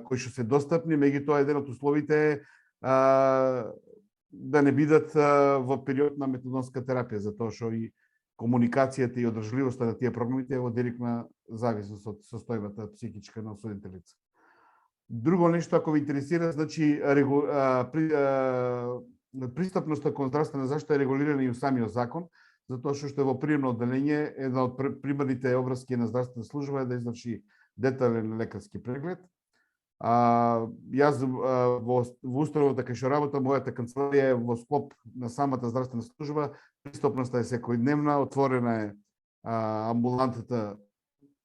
кои што се достапни, меѓутоа еден од условите е да не бидат во период на метадонска терапија, затоа што и комуникацијата и одржливоста на тие програмите е во директна зависност од состојбата психичка на осудените лица. Друго нешто, ако ви интересира, значи пристапноста кон здравствена заштита е регулирана и во самиот закон, затоа што во приемно одделение една од примерните обврски на здравствена служба е да изврши детален лекарски преглед. Јас во установата кај што работам, мојата канцеларија е во склоп на самата здравствена служба, пристапноста е секојдневна, отворена е амбулантата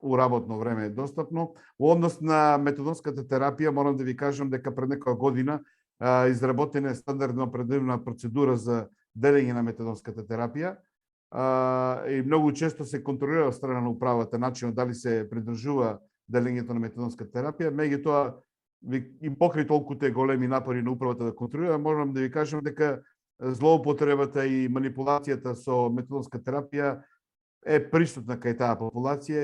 у работно време е достапно. Во однос на метадонската терапија, морам да ви кажам дека пред некоја година изработена е стандардна оперативна процедура за делење на метадонската терапија и многу често се контролира од страна на управата начинот дали се придржува делењето на метадонска терапија, меѓутоа и покрај толкуте големи напори на управата да контролира, можам да ви кажам дека злоупотребата и манипулацијата со метадонска терапија е присутна кај таа популација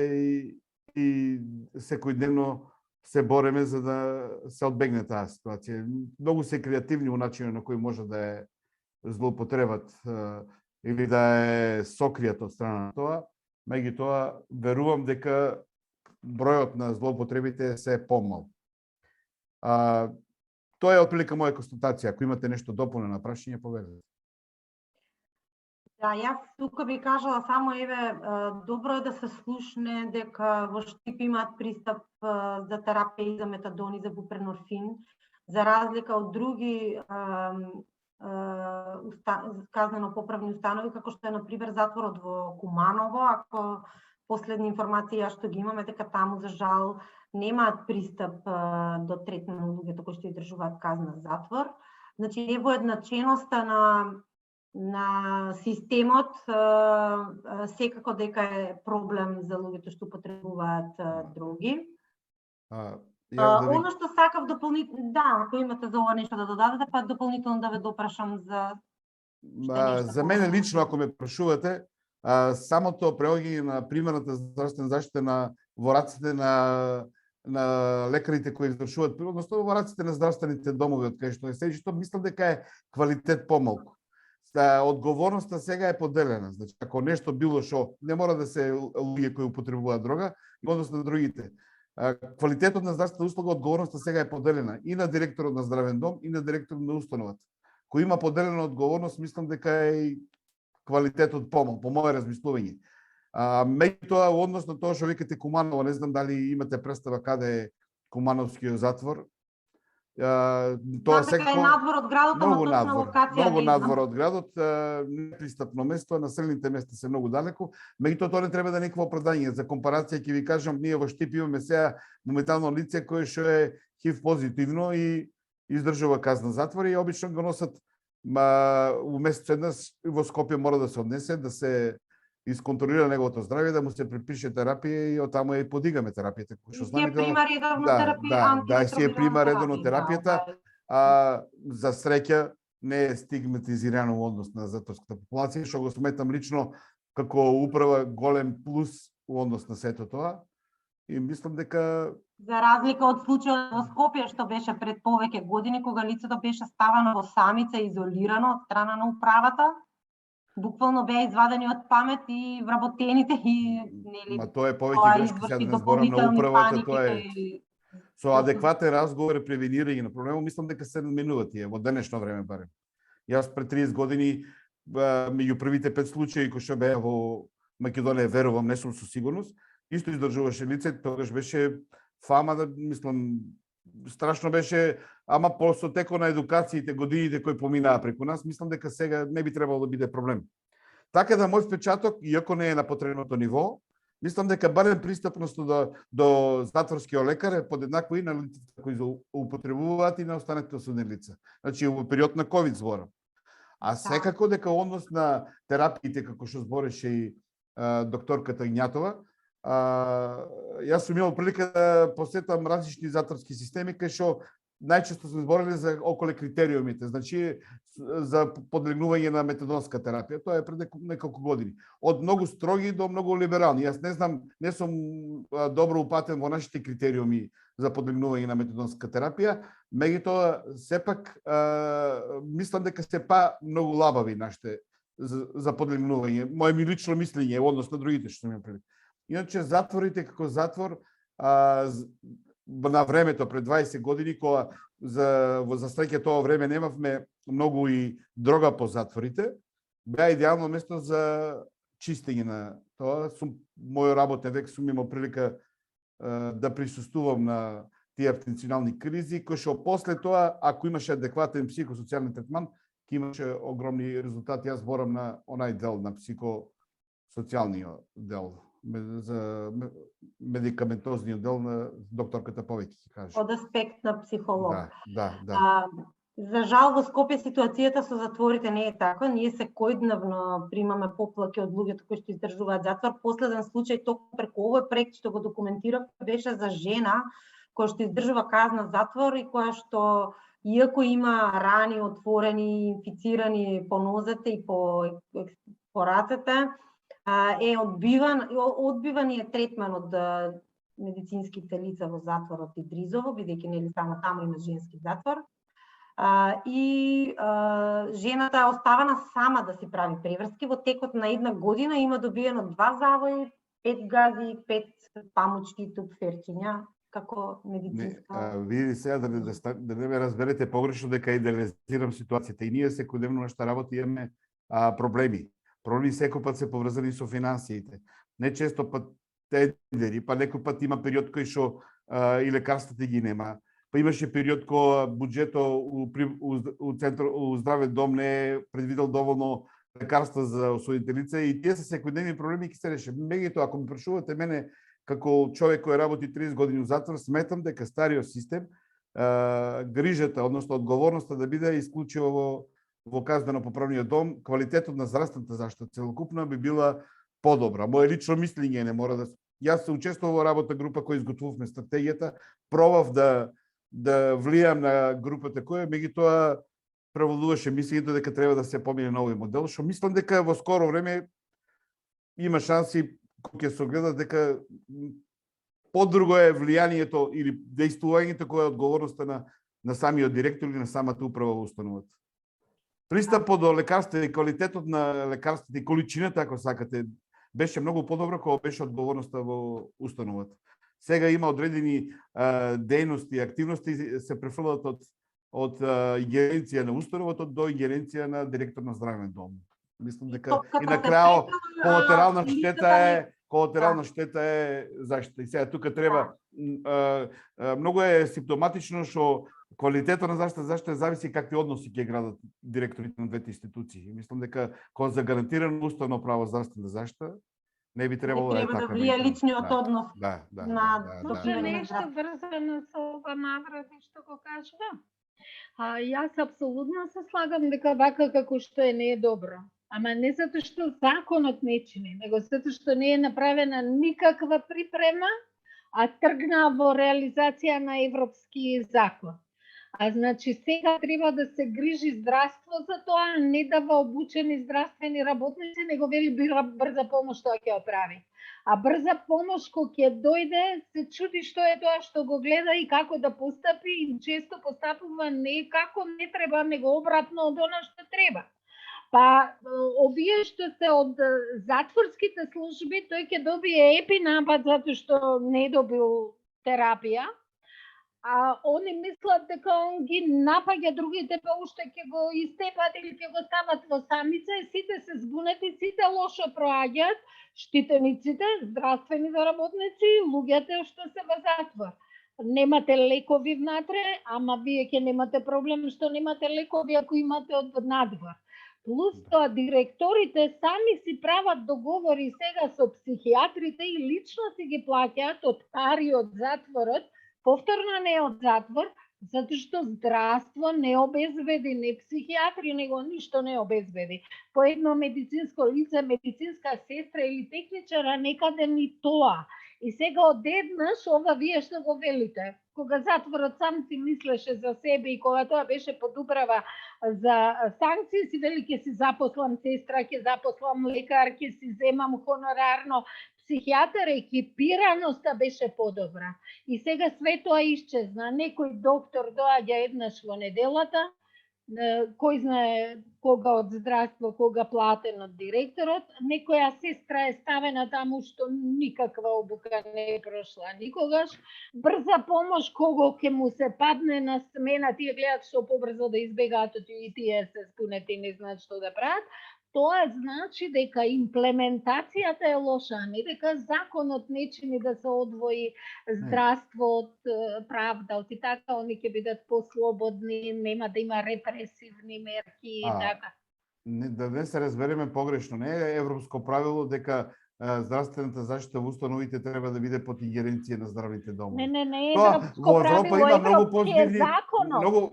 и секојдневно се бореме за да се одбегне таа ситуација. Многу се креативни во начинот на кој може да е злоупотребат или да е сокријат од страна на тоа, меѓутоа верувам дека бројот на злоупотребите се помал. Тоа е отприлика моја констатација. Ако имате нешто дополнено прашање, повелете. Да, јас тука би кажала само добро е да се слушне дека во Штип имаат пристап за терапија и за метадон и за бупренорфин, за разлика од други казнено-поправни установи, како што е, например, затворот во Куманово. Ако последни информации што ги имаме, дека таму, за жал, немаат пристап до третман луѓето кои што издржуваат казна затвор. Значи, невоедначеноста на системот секако дека е проблем за луѓето што потребуваат дроги. Оно што сакав дополнително, ако имате за ова нешто да додадете, па дополнително да ве допрашам за за мене лично, ако ме прашувате, самото преоѓање на примерната здравствена заштита во раците на лекарите кои извршуваат, односно во раците на здравствените домови од кај што е седишто, мислам дека е квалитет помалку. Одговорноста сега е поделена. Значи, ако нешто било што не мора да се луѓе кои употребуваат дрога, односно другите. Квалитетот на здравствената услуга, одговорноста сега е поделена и на директорот на здравен дом и на директорот на установата. Кој има поделена одговорност, мислам дека е квалитетот помал, по мое размислување. Меѓутоа, односно тоа што викате Куманово, не знам дали имате представа каде е Кумановскиот затвор. Тоа дека е надвор од градот, ама точна локација многу надвор од градот, непристапно место, населените места се многу далеку. Меѓутоа тоа не треба да е некакво оправдање. За компарација ќе ви кажам, ние во Штип имаме сега моментално лице кое што е ХИВ позитивно и издржува казна затвор и обично го носат у месец еднаш во Скопје мора да се однесе, да се исконтролира неговото здравје, да му се препише терапија и оттаму ја подигаме терапијата. Што знаме да си е прима редовно терапијата, за среќа не е стигматизирано во однос на затворската популација, што го сметам лично како управа голем плюс во однос на сето тоа. И мислам дека за разлика од случајот во Скопје што беше пред повеќе години кога лицето беше ставано во самица, изолирано од страна на управата, буквално беа извадени од памет и вработените и нели. Ма тоа е повеќе грешки, сега да не зборам на управата, тоа е со адекватен разговор и превенирање на проблемот, мислам дека се менува тие во денешно време барем. Јас пред 30 години меѓу првите 5 случаи кои што беа во Македонија, верувам, не сум со сигурност, исто издржуваше лице, тогаш беше фама, да мислам, страшно беше, ама по со теко на едукациите, годините кои поминаа преку нас, мислам дека сега не би требало да биде проблем. Така да мој впечаток, иако не е на потребното ниво, мислам дека барем пристапност до затворскиот лекар е подеднакво и на лицата кои употребуваат и на останатите осудени лица. Значи во период на ковид зборам. А секако дека однос на терапиите, како што збореше и докторката Игњатова, јас сум имал прилика да посетам различни затворски системи кај што најчесто сме збореле за околу критериумите, значи за подлегнување на метадонска терапија. Тоа е пред неколку години. Од многу строги до многу либерални. Јас не знам, не сум добро упатен во нашите критериуми за подлегнување на метадонска терапија, меѓутоа сепак мислам дека се многу лабави нашите за подлегнување. Моje ми лично мислење односно другите што ми прилика. Иначе затворите како затвор на времето пред 20 години кога за среќа тоа време немавме многу и дрога по затворите, беа идеално место за чистење на тоа. Мој работен век сум имал прилика да присуствувам на тие абстинционални кризи, кои што после тоа, ако имаше адекватен психосоцијален третман, ќе имаше огромни резултати. Јас зборам на онај дел на психосоцијалниот дел, за медикаментозниот дел на докторката повеќе ќе каже. Од аспект на психолог. Да. За жал во Скопје ситуацијата со затворите не е така. Ние секојдневно примаме поплаки од луѓето кои што издржуваат затвор. Последен случај токму преку овој проект што го документирав беше за жена која што издржува казна затвор и која што иако има рани отворени, инфицирани по нозете и по рацете, е одбиван е третман од медицинските лица во затворот и Дризово, бидејќи нели само таму има женски затвор. И жената е оставена сама да си прави преврски. Во текот на една година има добиено 2 завои, 5 гази, 5 памучки, тупферчиња, како медицинска. Види сега да не ме разберете погрешно дека идеализирам ситуацијата. И ние секојдневно нашата работа имаме проблеми. Проблеми секој пат се поврзани со финансиите. Не често пат тендери, па некој пат има период кој што и лекарствата ги нема. па имаше период кога буџетот у центар у здравен дом не е предвидел доволно лекарства за освоителица и тие се секојдневни проблеми ќе се реше. Меѓутоа, ако ми прашувате мене како човек кој работи 30 години у затвор, сметам дека стариот систем грижата, односно одговорноста да биде исклучиво во казнено-поправниот дом, квалитетот на здравствената заштита целокупна би била подобра. Моje лично мислење не мора да... Јас се учествував во работна група која изготвувавме стратегијата, пробав да влијам на групата која, меѓутоа превладуваше мислењето дека треба да се помине на овој модел, што мислам дека во скоро време има шанси кога ќе се огледа дека подруго е влијанието или действувањето која е одговорноста на самиот директор или на самата управа во установата. Пристапот до лекарства и квалитетот на лекарствата и количината, ако сакате, беше многу подобро кога беше одговорноста во установата. Сега има одредени дејности и активности се префрлат од ингеренција на установата до ингеренција на директор на здравен дом. Мислам дека и на крајот колатерална штета е заштита. И сега тука треба многу е симптоматично што квалитетот на заштита зависи какви односи ќе градат директорите на двете институции. Мислам дека кога за гарантирано уставно право здравствена заштита не би требало да е така. Треба да влие личниот однос на Тука нешто врзано со ова наврати што го кажува. Јас апсолутно се слагам дека вака како што не е добро. Ама не затоа што законот не чини, него затоа што не е направена никаква припрема, а тргна во реализација на европски закон. Значи сега треба да се грижи здравство за тоа, не дава обучени здравствени работници, него вели брза помош тоа ќе оправи. А брза помош кога ќе дојде, се чуди што е тоа што го гледа и како да постапи и често постапува не како не треба, него обратно од она што треба. Па, овие што се од затворските служби, тој ќе добие епинапад затоа што не добил терапија, а они мислат дека он ги напаѓа другите, па уште ќе го истепат или ќе го стават во самица и сите се збунети, сите лошо проаѓаат, штитениците, здравствените работници, луѓето што се во затвор. Немате лекови внатре, ама вие ќе немате проблем што немате лекови ако имате од надвор. Плюс тоа, директорите сами си прават договори сега со психијатрите и лично си ги плаќаат од пари од затворот, повторно не од затвор, затоа што здравство не обезбеди, не психијатри, него ништо не обезбеди. По едно медицинско лице, медицинска сестра или техничара, некаде ни тоа. И сега одеднаш ова вие што го велите, кога затворот сам си мислеше за себе и кога тоа беше под управа за санкции, си вели ќе си запослам сестра, ќе запослам лекар, ќе си земам хонорарно, психијатар, екипираноста беше подобра. И сега све тоа исчезна. Некој доктор доаѓа еднаш во неделата, кој знае кога од здравство, кога платен од директорот, некоја сестра е ставена таму што никаква обука не е прошла никогаш. Брза помош кога ќе му се падне на смена, тие гледат што побрзо да избегаат и тие се спунети и не знаат што да прават. Тоа значи дека имплементацијата е лоша, не дека законот не чини да се одвои здравство од правда, и така они ќе бидат послободни, нема да има репресивни мерки и така. Да не се разбереме погрешно, не е европско правило дека здравствената заштита во установите треба да биде под ингеренција на здравните домови. Не, европско правило,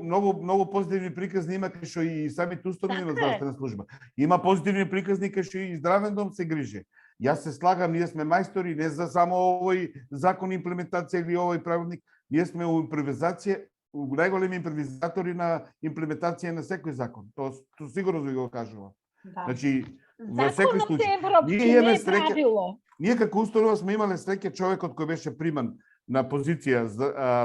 има многу позитивни приказни, има кај што и самите установи на здравствена служба. Има позитивни приказни кај што и здравен дом се грижи. Јас се слагам, ние сме мајстори не за само овој закон имплементација или овој правилник, ние сме у импровизација, најголеми импровизатори на имплементација на секој закон. Тоа сигурно ви го кажувам. Значи, во секој случај, ние како установа сме имале среќа човекот кој беше приман на позиција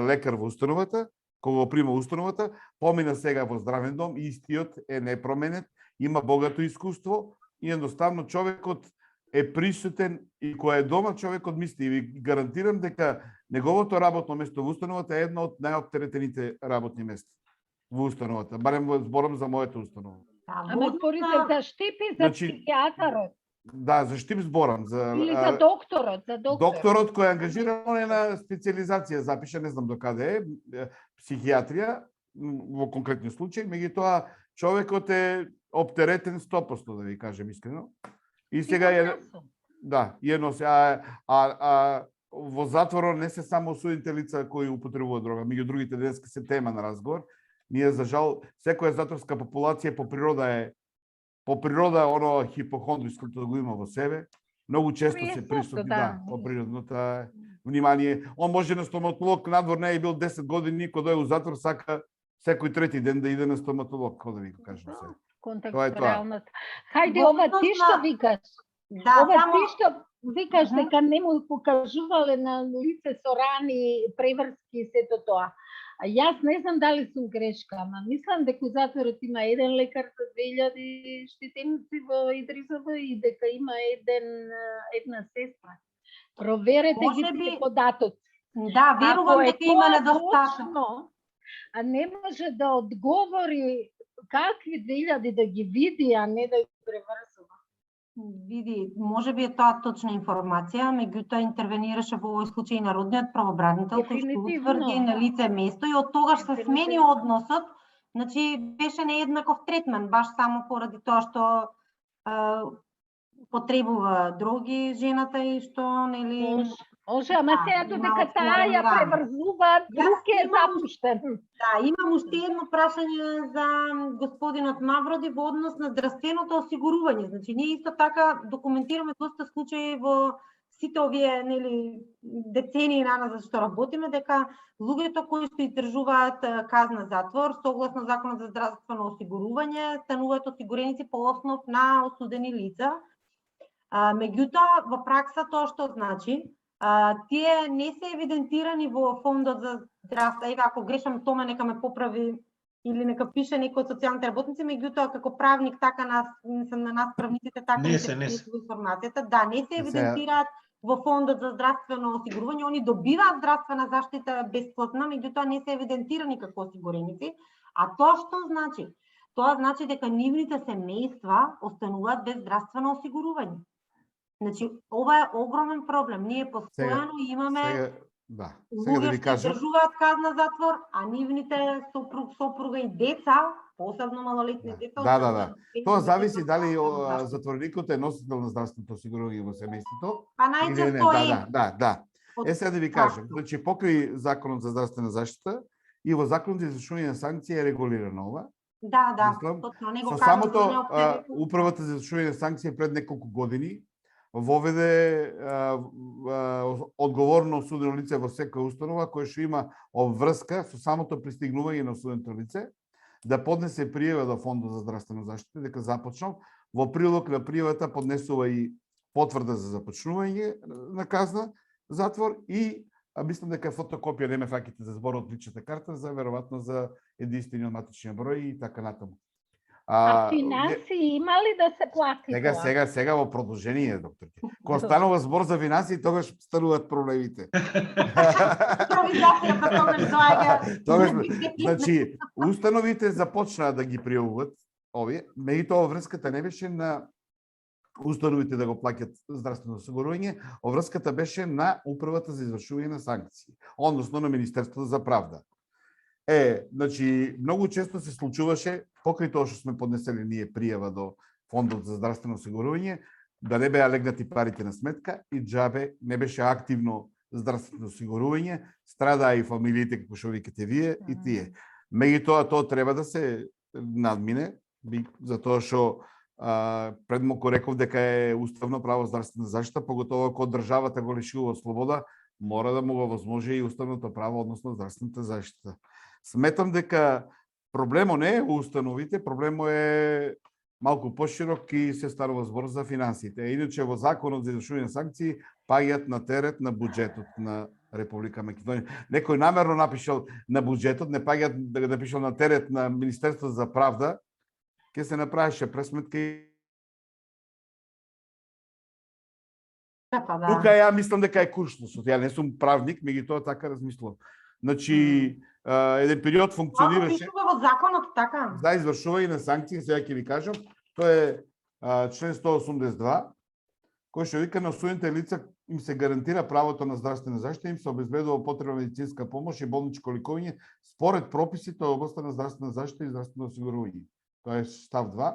лекар во установата, кога го прима установата, помина сега во здравен дом, истиот е непроменет, има богато искуство и едноставно човекот е присутен и кој е дома човекот мисли и ви гарантирам дека неговото работно место во установата е едно од најоптеретените работни места во установата, барем зборам за мојата установа. Ама спорите за штипи за психијатарот. Да, за штип зборам. Или за докторот, Докторот кој е ангажиран е на специализација, запиша, не знам докаде е, психијатрија, во конкретни случаи, меѓутоа човекот е оптеретен 100%, да ви кажем искрено. И сега е да, едно се во затворот не се само осудените лица кои употребуваат дрога, меѓу другите денеска се тема на разговор. Ние за жал секоја затворска популација по природа оно хипохондриското да го има во себе. Многу често се присутни, да, по природната внимание. Он може на стоматолог, надвор не е бил 10 години, кога дојде у затвор сака секој трети ден да иде на стоматолог, кога да ви го кажам се. Контакт со реалната. Хајде, ова ти што викаш? Да, ова ти што викаш дека не му покажувале на лице со рани, преврски и сето тоа. А јас не знам дали сум грешка, ама мислам дека у затворот има еден лекар за 2000 штетеници во Идрисово и дека има една сестра. Проверете ги тие податоци. Да, верувам дека има недостаток. А не може да одговори какви 2000 да ги види, а не да ги преврзува. Види, може би е тоа точна информација, меѓутоа интервенираше во овој случај народниот правобранител кој што утврди на лице место и од тогаш се смени односот, значи беше нееднаков третман, баш само поради тоа што потребува дроги жената и што нели Може, ама сега додека таа ја преврзува, друг е запуштен. Да, имам уште едно прашање за господинот Мавроди во однос на здравственото осигурување. Значи, ние исто така документираме доста случаи во сите овие нели децении наназад што работиме, дека луѓето кои што издржуваат казна затвор, согласно Законот за здравствено осигурување, стануваат осигуреници по основ на осудени лица. Меѓутоа, во пракса тоа што значи, тие не се евидентирани во фондот за здравство. Еве, ако грешам, Тома нека ме поправи или нека пише некој од социјалните работници, меѓутоа како правник така на нас правниците така не се информацијата, да, не се евидентираат во фондот за здравствено осигурување, они добиваат здравствена заштита бесплатна, меѓутоа не се евидентирани како осигуреници. А тоа што значи? Тоа значи дека нивните семејства остануваат без здравствено осигурување. Значи, ова е огромен проблем. Ние постојано имаме луѓе што издржуваат казна затвор, а нивните сопруга и деца, посебно малолетни деца... Да. Тоа зависи дали затворникот е носител на здравственото осигурување во семејството. Па најчесто е. Да. Сега да ви кажам, значи покрај Законот за здравствена заштита и во Законот за извршување на санкции е регулирано ова. Да, точно, него кажа. Самото Управата за извршување на санкции пред неколку години воведе одговорно осудено лице во секоја установа кој што има обврска со самото пристигнување на осуденото лице да поднесе пријава до Фондот за здравствена заштита дека започнал. Во прилог на пријавата поднесува и потврда за започнување на казна затвор и мислам дека фотокопија не ме фаќате за зборот личната карта за веројатно за единствениот матичен број и така натаму. А финансии има ли да се плати тоа? Сега во продолжение, доктор. Кога станува збор за финансии, тогаш стануваат проблемите. Значи, установите започнаа да ги пријавуваат овие, меѓутоа врската не беше на установите да го плаќат здравствено осигурување, врската беше на Управата за извршување на санкции, односно на Министерството за правда. Значи, многу често се случуваше, покрај тоа што сме поднесели ние пријава до Фондот за здравствено осигурување, да не беа легнати парите на сметка и џабе не беше активно здравствено осигурување, страдаа и фамилиите, како што викате вие, и тие. Меѓутоа, тоа треба да се надмине, затоа што предмалку реков дека е уставно право здравствена заштита, поготово кога државата го лишува од слобода, мора да му го возможи и уставното право, односно здравствената заштита. Сметам дека проблемот не е во установите, проблемот е малку поширок и се станува збор за финансите. Иначе во Законот за извршување на санкции паѓаат на терет на буџетот на Република Македонија. Некој намерно напишал на буџетот, не паѓаат да го напишал на терет на Министерството за правда, ќе се направише пресметка. Тука ја мислам дека е куршност. Ја не сум правник, меѓутоа така размислувам. Значи, еден период функционираше... Тоа во законот така. За извршување на санкции, сега ќе ви кажам, тоа е член 182 кој што вика на осудените лица им се гарантира правото на здравствена заштита, им се обезбедува потребна медицинска помош и болничко лекување според прописите во областта на здравствена заштита и здравствено осигурување. Тоа е став 2.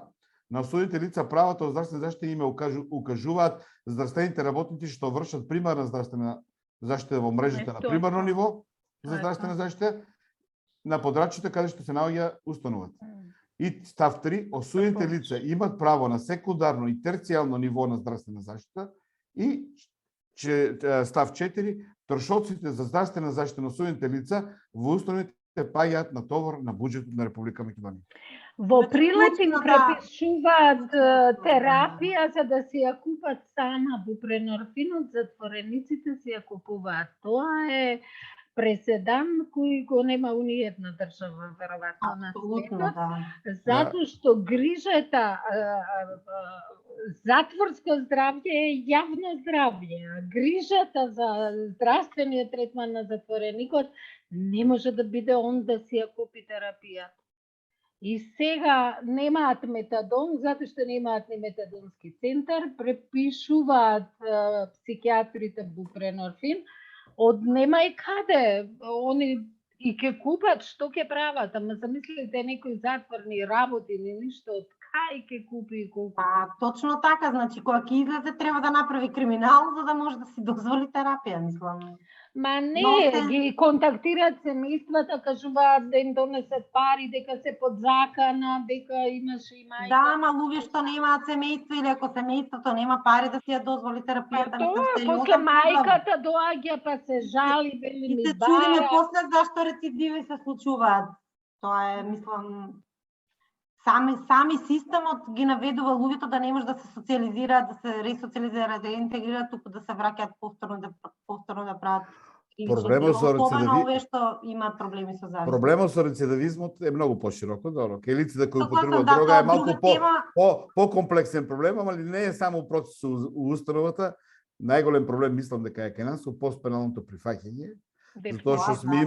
На осудените лица правото на здравствена заштита им укажуваат здравствените работници што вршат примарна здравствена заштита во мрежата на примарно ниво за здравствена заштита на подрачјето каде што се наоѓа установата. И став 3, осудените лица имат право на секундарно и терцијално ниво на здравствена заштита и став 4, трошоците за здравствена заштита на осудените лица во установите паѓаат на товар на буџетот на Република Македонија. Во прилет им препишуваат терапија за да си ја купат сама бупренорфинот, затворениците си ја купуваат. Тоа е преседан кој го нема униједна држава веројатно на светот, затоа што грижата затворско здравје е јавно здравје. Грижата за здравствениот третман на затвореникот не може да биде он да си ја купи терапијата. И сега немаат метадон, затоа што немаат ни метадонски центар, препишуваат психијатрите бупренорфин, од нема и каде. Они и ке купат, што ке прават? Ама замислите некој затворни работи или ништо, од кај ке купи и колку? Точно така, значи кога ќе излезе треба да направи криминал за да може да си дозволи терапија, мислам. Ма не, ги контактираат семејствата, кажуваат да им донесат пари, дека се под закана, дека имаше и мајка. Да, ама луѓе што немаат семејство или ако семејството нема пари да си ја дозволи терапијата, тоа после мајката доаѓа па се жали, вели ми бара. И се бара. чудиме после зашто рецидиви се случуваат. Тоа е, мислам, сами системот ги наведува луѓето да не може да се социализираат, да се ресоциализираат, да интегрираат, туку да се враќаат повторно да прават. Проблемот со рецидивизмот е многу пошироко, добро. Кај лицата кои употребуваат дрога е малку по-комплексен проблем, ама не е само процес у установата. Најголем проблем мислам дека е кај нас со постпеналното прифаќање. Затоа што сме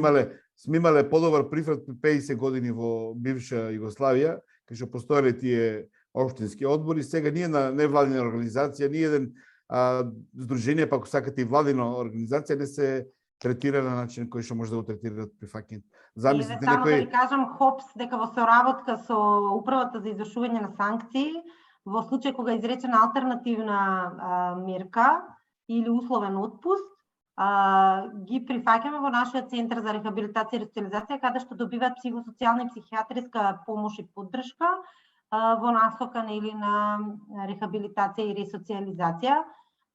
имале подобар прифат 50 години во бивша Југославија, кај што постоеле тие општински одбори. Сега ние на невладина организација, ни еден здружение, па ако сакате и владина организација, не се третира на начин кој што може да го третираат прифаќањето. Замислите некој... Само да ви кажам, ХОПС, дека во соработка со Управата за извршување на санкции, во случај кога е изречена алтернативна мерка или условен отпуст, ги прифаќаме во нашиот центар за рехабилитација и ресоциализација, каде што добиваат психосоцијална и психијатриска помош и поддршка во насока на рехабилитација и ресоциализација.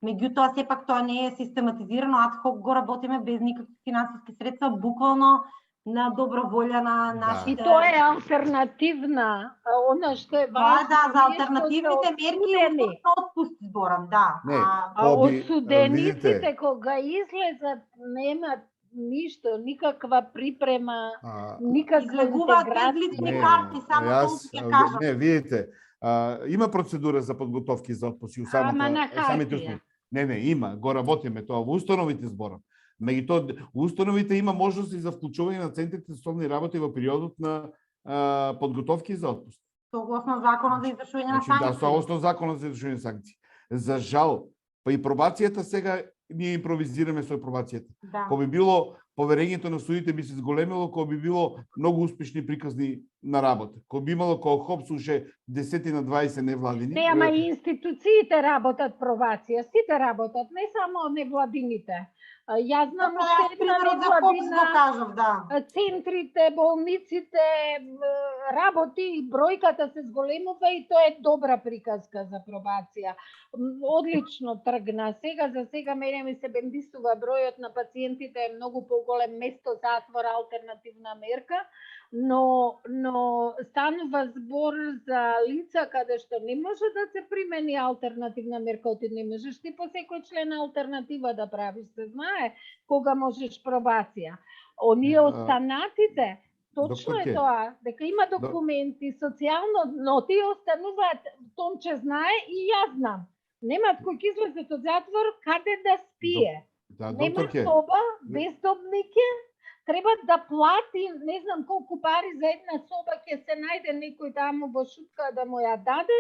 Меѓутоа, сепак тоа не е систематизирано, адхок го работиме без никакви финансиски средства, буквално на добра волја на нашите... И тоа е алтернативна, она што е важно... Да, за алтернативните мерки и отпуст зборам, да. Осудениците кога излезат немат ништо, никаква припрема, никаква интеграција. Не, видите, има процедура за подготовки за отпуск и самите. Не, има, го работиме тоа во установите зборам. Меѓутоа, установите има можности за вклучување на центрите за социјални работи во периодот на подготовки за отпуск. Согласно законот за извршување на санкции. Да, согласно законот за извршување на санкции. За жал, па и пробацијата сега ние импровизираме со пробацијата. Да. Кога би било поверењето на судите би се зголемило, кога би било многу успешни приказни на работа. Кога би имало кога ХОПС уште 10 на 20 невладини. Не, ама и институциите работат пробација, сите работат, не само невладините. Јас знам уште една невладина, центрите, болниците, работи и бројката се зголемува и тоа е добра приказка за пробација. Одлично тргна. За сега мене ми се бендисува бројот на пациентите е многу поголем, место затвор, алтернативна мерка, но станува збор за лица каде што не може да се примени алтернативна мерка, ти не можеш ти по секој член алтернатива да правиш, се знае кога можеш пробација. Оние останатите, точно е тоа, дека има документи, социјално, но тие остануваат, Томче знае и јас знам. Немаат кој ќе излезат од затвор каде да спие. Нема соба, бездомник е, треба да плати, не знам колку пари за една соба, ќе се најде некој таму во шутка да му ја даде,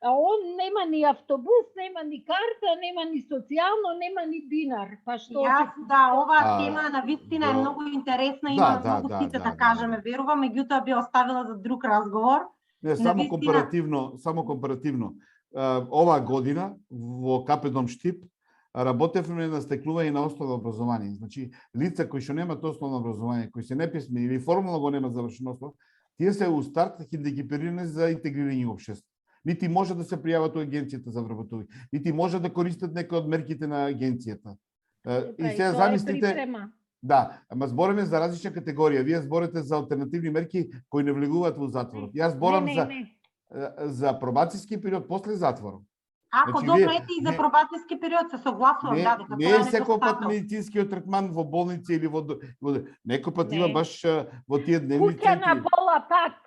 а он нема ни автобус, нема ни карта, нема ни социјално, нема ни динар. Па што Јас, да, оваа А, тема на вистина е до- многу интересна, Да, има да, многу да, сите да, да кажеме, верувам, меѓутоа би оставила за друг разговор. Не, само компаративно. Оваа година во КП Дом Штип работевме на стекнување на основно образование. Значи, лица кои што немаат основно образование, кои се неписмени или формално го немаат завршено основно, тие се у старт хендикепирани за интегрирање во општество. Нити може да се пријават у агенцијата за вработување, нити може да користат некои од мерките на агенцијата. И се замислите, да, ама збориме за различна категорија. Вие зборите за алтернативни мерки кои не влегуваат во затворот. Јас зборам за пробацијски период после затворот. Ако Значи, добро, вие- ете и за не- пробацијски период се согласувам, Не, да, дека не тоа е е секој пат недостаток. медицинскиот третман во болници или некој пат Не. има баш во тие дневни Куќа на центри. пола пат,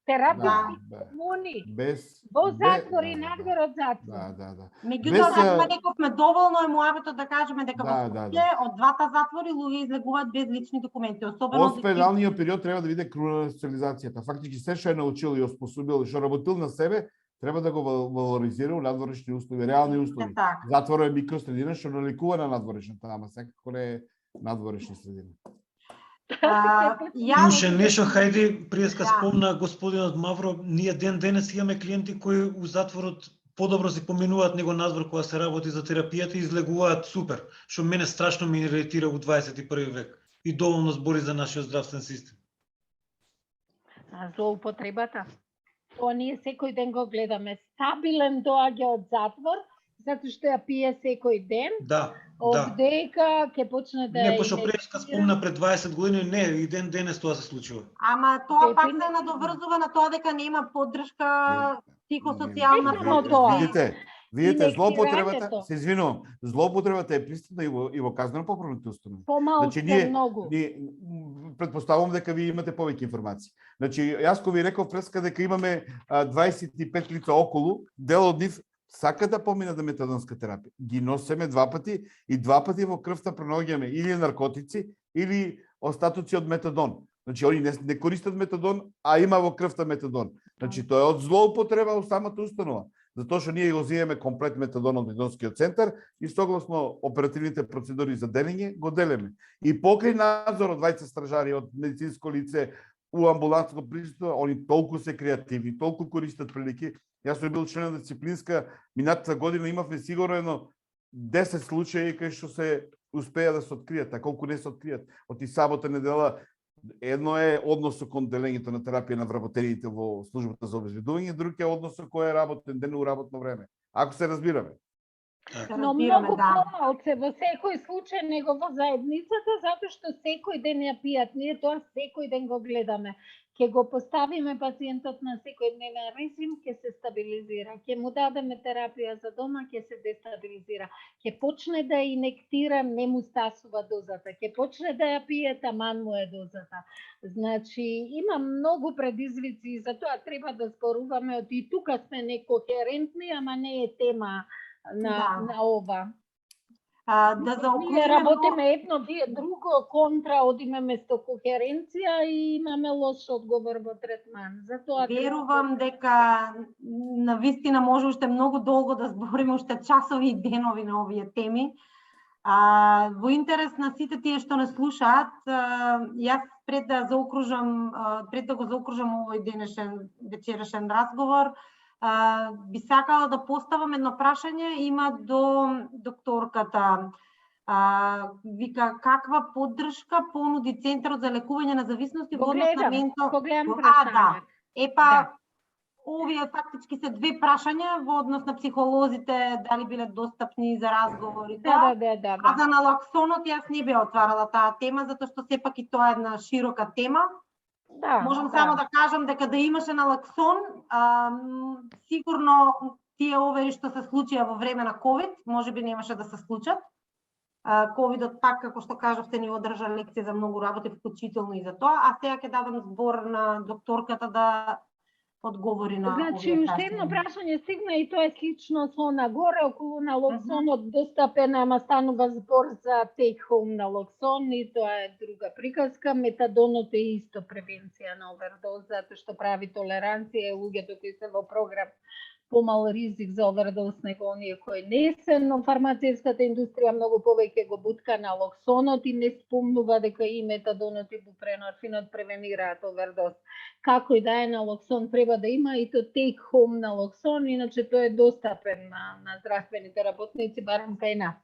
тераписки Да, комуни, без во бе- затвори, да, да, надвор од затвор. Да. Меѓутоа, Без, сега рековме доволно е муабетот да кажеме дека во Да, Скопје да. од двата затвори луѓе излегуваат без лични документи, особено Од пеналниот период треба да биде круна на социализацијата. Фактички се што е научил и оспособил, што работил на себе, треба да го валоризира у надворешни услови, реални услови. Така. Затвор е микросредина што наликува на надворешната, ама секако не е надворешна средина. И уште нешто, хајде, преска Да. спомна господинот Мавро, ние ден денес имаме клиенти кои у затворот подобро се поминуваат него надвор кога се работи за терапијата и излегуваат супер, што мене страшно ме иritira у 21 век и доволно збори за нашиот здравствен систем. Злоупотребата. Тоа ние секој ден го гледаме. Стабилен доаѓа од затвор, затоа што ја пие секој ден, Да. одека ќе почне да Не, пошто преска спомна пред 20 години, не, и ден денес тоа се случува. Ама тоа пак се Дефинитивно. надоврзува на тоа дека нема поддршка психосоцијална. Не само тоа. Видите, И злоупотребата, лектирањето. се извинувам, злоупотребата е пристапна и во казнено-поправните установи. Помалку Значи, многу. предпоставувам дека вие имате повеќе информации. Значи, јас кога ви реков преска дека имаме 25 лица околу, дел од нив сака да помина да метадонска терапија. Ги носиме два пати и два пати во крвта пронаоѓаме или наркотици или остатоци од метадон. Значи, они не користат метадон, а има во крвта метадон. Значи, тоа е од злоупотреба во самата установа. Затоа што ние го земеме комплет метадон од метадонскиот центар и согласно оперативните процедури за делење го делеме. И покрај надзор од двајца стражари од медицинско лице у амбулантско присуство, они толку се креативни, толку користат прилики. Јас сум бил член на дисциплинска, минатата година имавме сигурно 10 случаи кај што се успеа да се откријат, а колку не се откријат. Од и сабота недела едно е односот кон делењето на терапија на вработените во службата за обезбедување, друг е односот кој е работен ден у работно време. Ако се разбираме. Но многу помалце во секој случај него во заедницата, затоа што секој ден ја пијат. Ние тоа секој ден го гледаме. Ке го поставиме пациентот на секојдневен режим, ќе се стабилизира. Ке му дадеме терапија за дома, ќе се дестабилизира. Ке почне да инектира, не му стасува дозата. Ке почне да ја пие, таман му е дозата. Значи, има многу предизвици и затоа треба да зборуваме. И тука сме некохерентни, ама не е тема на ова. Да заокружиме. Ние работиме едно, вие друго, контра, одиме место кохеренција и имаме лош одговор во третман. Затоа верувам дека на вистина може уште многу долго да збориме, уште часови и денови на овие теми. Во интерес на сите тие што не слушаат, јас пред да го заокружам овој денешен вечерашен разговор, би сакала да поставам едно прашање, има до докторката. Вика, каква поддршка понуди Центарот за лекување на зависности во однос на Го гледам прашање. Епа, овие фактички се две прашања во однос на психолозите, дали биле достапни за разговори. Да. А за налаксонот јас не би отварала таа тема, затоа што сепак и тоа е една широка тема. Можам само да кажам дека да имаше налаксон, сигурно тие овери што се случија во време на ковид, можеби немаше да се случат. Ковидот пак, како што кажавте, ни одржа лекција за многу работи, вклучително и за тоа. А сега ќе дадам збор на докторката да одговори на Значи, овие уште едно прашања. прашање стигна и тоа е слично со нагоре околу налоксонот достапен, ама станува збор за take home налоксон и тоа е друга приказка. Метадонот е исто превенција на овердоз, затоа што прави толеранција и луѓето кои се во програм помал ризик за овердоз него оние кои не се, но фармацевската индустрија многу повеќе го бутка налоксонот и не спомнува дека и метадонот и бупренорфинот превенираат овердоз. Како и да е, налоксон треба да има и то take home налоксон, иначе тој е достапен на здравствените работници, барем кај нас.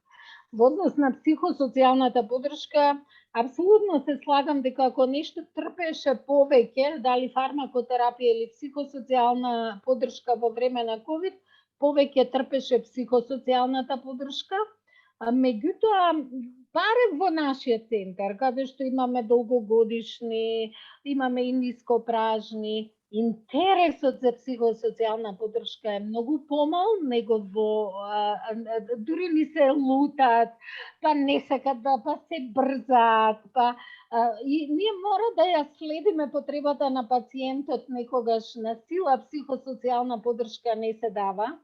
Во однос на психосоцијалната поддршка, апсолутно се слагам дека ако нешто трпеше повеќе, дали фармакотерапија или психосоцијална поддршка во време на ковид, повеќе трпеше психосоцијалната поддршка. Меѓутоа, барем во нашиот центар, каде што имаме долгогодишни, имаме и нископражни, интересот за психосоцијална поддршка е многу помал, него дури ни се лутат, па не сакат па се брзаат, и ние мора да ја следиме потребата на пациентот, некогаш на сила психосоцијална поддршка не се дава,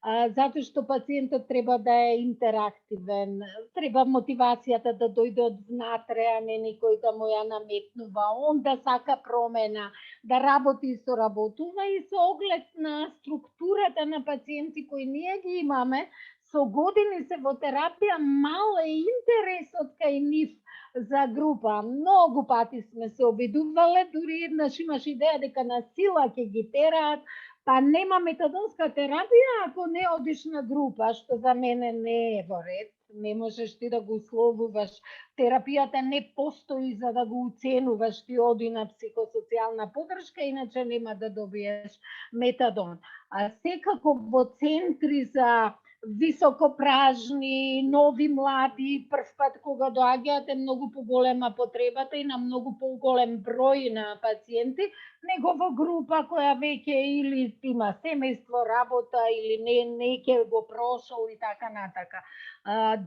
затоа што пациентот треба да е интерактивен, треба мотивацијата да дојде од внатре, а не никој да му ја наметнува, он да сака промена, да работи и соработува и со оглед на структурата на пациенти кои ние ги имаме, со години се во терапија, мал е интересот кај нив за група. Многу пати сме се обидувале, дури еднаш имаш идеја дека на сила ќе ги тераат, па нема метадонска терапија ако не одиш на група, што за мене не е во ред. Не можеш ти да го условуваш. Терапијата не постои за да го уценуваш, ти оди на психосоцијална поддршка, иначе нема да добиеш метадон. А секако во центри за високопражни, нови млади, прв пат кога доаѓаат е многу поголема потребата и на многу поголем број на пациенти, него во група која веќе или има семејство, работа или не ќе го прошол и така натака.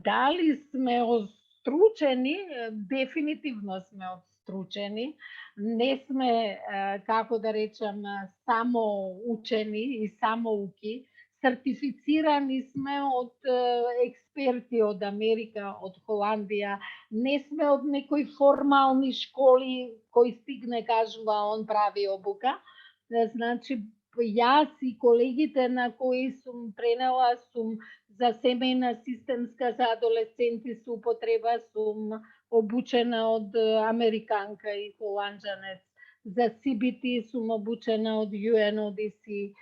Дали сме остручени? Дефинитивно сме остручени. Не сме, како да речам, само учени и само уки. Сертифицирани сме од експерти од Америка, од Холандија, не сме од некои формални школи кои стигне кажува он прави обука. Значи, јас и колегите на кои сум пренела сум за семејна системска за адолесценти со употреба, сум обучена од американка и холанджанец. За CBT сум обучена од UNODC.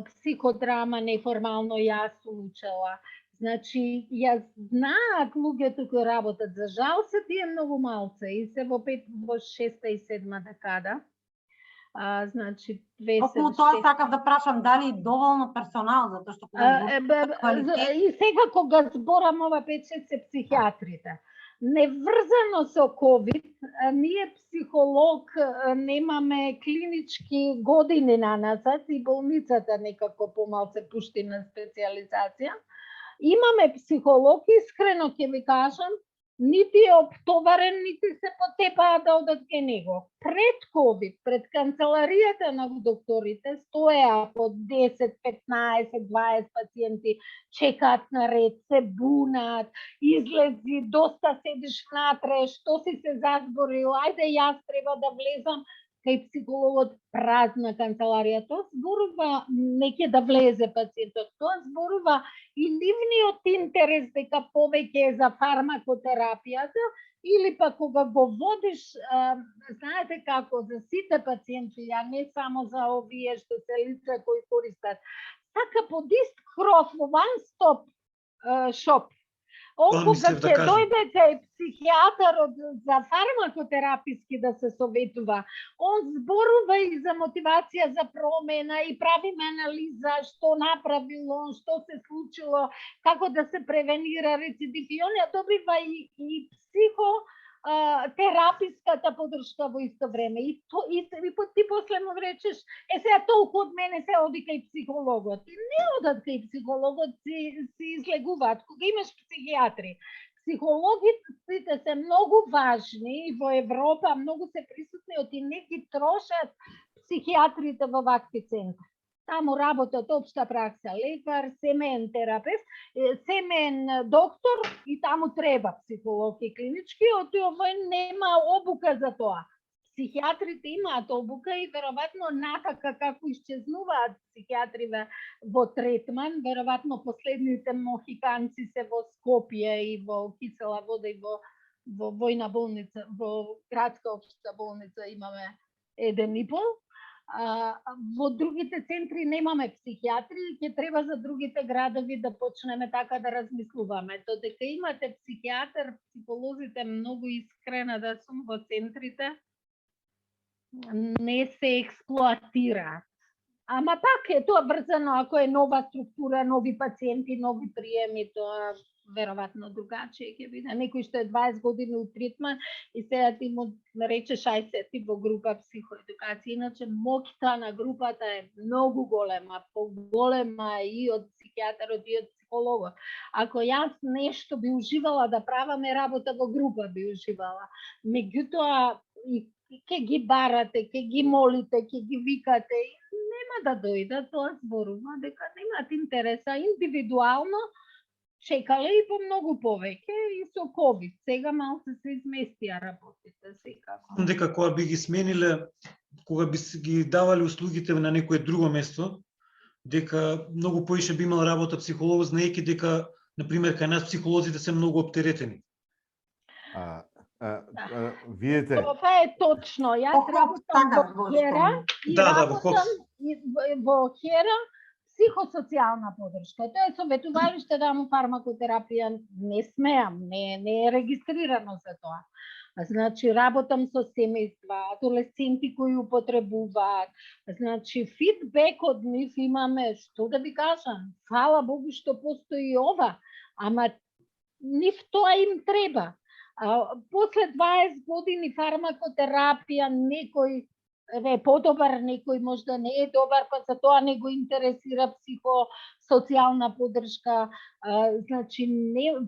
Психодрама неформално јас сум учела. Значи, јас знаат луѓето кои работат. За жал се тие многу малце и се во 6-та и 7-та декада. Значи, Околу тоа сакав да прашам дали доволно персонал, затоа што и сега кога зборам ова 5-6 се психијатрите. Неврзано со COVID, ние психолог немаме клинички години на назад и болницата некако помал се пушти на специализација. Имаме психолог, искрено ќе ви кажам, нити е оптоварен, нити се потепаат да одат кај него. Пред COVID, пред канцеларијата на докторите, стоеа по 10, 15, 20 пациенти, чекаат на ред, се бунат, излези, доста седиш внатре, што си се заборил, ајде јас треба да влезам, кај психологот празна канцеларија. Тоа зборува не ќе да влезе пациентот, тоа зборува и нивниот интерес дека повеќе е за фармакотерапијата, или па кога го водиш, знаете како, за сите пациенти, а не само за овие што се лица кои користат, така под ист кров, one stop shop. Кога ќе дојде кај психијатарот за фармакотераписки да се советува, он зборува и за мотивација за промена и правиме анализа што направил он, што се случило, како да се превенира рецидив и он ја добива и психотераписката поддршка во исто време. И ти после му речеш, сега толку од мене се оди кај психологот. И не одат кај психологот, си излегуваат. Кога имаш психијатри, психологите се многу важни и во Европа многу се присутни, и не ги трошат психијатрите во вакви центри. Таму работат општа пракса лекар, семеен терапевт, семеен доктор и таму треба психолог и клинички, овој нема обука за тоа. Психијатрите имаат обука и веројатно натака како исчезнуваат психијатриве во третман, веројатно последните мохиканци се во Скопје и во Кисела Вода и во војна болница, во градска општа болница имаме 1,5. Во другите центри немаме психијатри, ќе треба за другите градови да почнеме така да размислуваме. Додека имате психијатар, психолозите многу искрена да сум во центрите, не се експлоатираат. Ама пак е тоа врзано, ако е нова структура, нови пациенти, нови приеми, тоа веројатно другачие ќе биде. Некој што е 20 години у третман и сега ти му речеш ај се ти во група психоедукација. Иначе моќта на групата е многу голема, поголема и од психијатарот и од психологот. Ако јас нешто би уживала да праваме работа во група би уживала. Меѓутоа ќе ги барате, ќе ги молите, ќе ги викате, нема да дојдат, тоа зборува дека немаат интереса индивидуално, чекале и по многу повеќе и со ковид. Сега малку се изместија работите секако. Дека кога би ги смениле, кога би ги давале услугите на некое друго место, дека многу поише би имал работа психолог, знаејќи дека, например, кај нас психолозите се многу оптеретени. Видите. Тоа е точно. Јас работам во Хера и работам во Хера психосоцијална подршка. Тоа е советувалиште да му фармакотерапија, не смеам, не е регистрирано за тоа. Значи, работам со семејства, адолесценти кои употребуваат. Значи, фидбек од нив имаме, што да ви кажам, фала Богу што постои ова, ама нив тоа им треба. После 20 години фармакотерапија, некој е подобар, некој можда не е добар, па за тоа не го интересира психосоцијална подршка. Значи,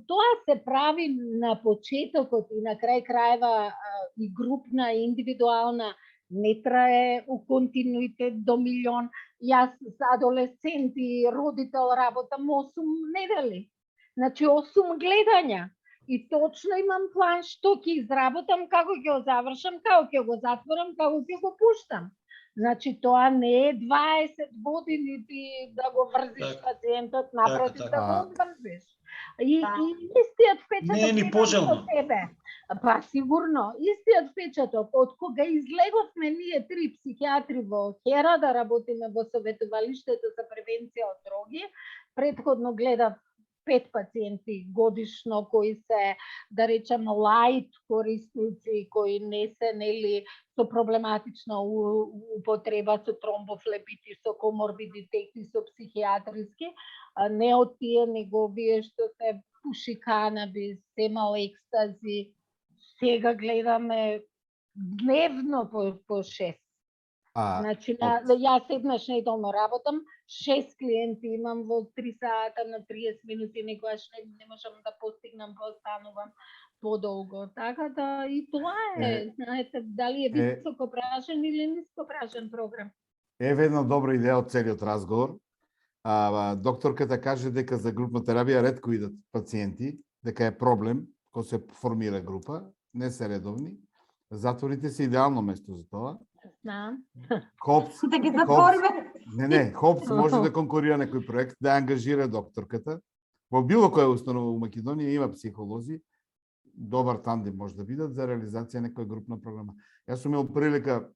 тоа се прави на почетокот и на крај крајва и групна, и индивидуална, не трае у континуитет до милион. Јас за адолесценти и родител работам 8 недели. Значи, 8 гледања. И точно имам план што ќе изработам, како ќе го завршам, како ќе го затворам, како ќе го пуштам. Значи, тоа не е 20 години ти да го врзиш пациентот, напротив да го врзиш. И истиот впечаток не е ни пожелно. Па сигурно, истиот впечаток од кога излеговме ние 3 психијатри во Хера да работиме во советувалиштето за превенција од дроги, претходно гледав 5 пациенти годишно кои се, да речем, лајт корисници, кои не се нели со проблематична употреба, со тромбофлебити, со коморбидитети, со психијатриски, не од тие, него овие што се пуши канабис, земал екстази. Сега гледаме дневно по 6. Значи, јас еднаш неделно работам, 6 клиенти имам во 3 сата на 30 минути, некојаш не можам да постигнам, останувам подолго. Така да и тоа е, знаете, дали е високопражен или нископражен програм. Еве една добра идеја од целиот разговор. Докторката каже дека за групна терапија ретко идат пациенти, дека е проблем кога се формира група, не се редовни. Затворите се идеално место за тоа. Знам. Хопс, да ги затвориме. Не, Хопс може да конкурира некој проект, да ангажира докторката. Во било која установа у Македонија има психолози, добар тандем може да бидат за реализација некоја групна програма. Јас сум имал прилика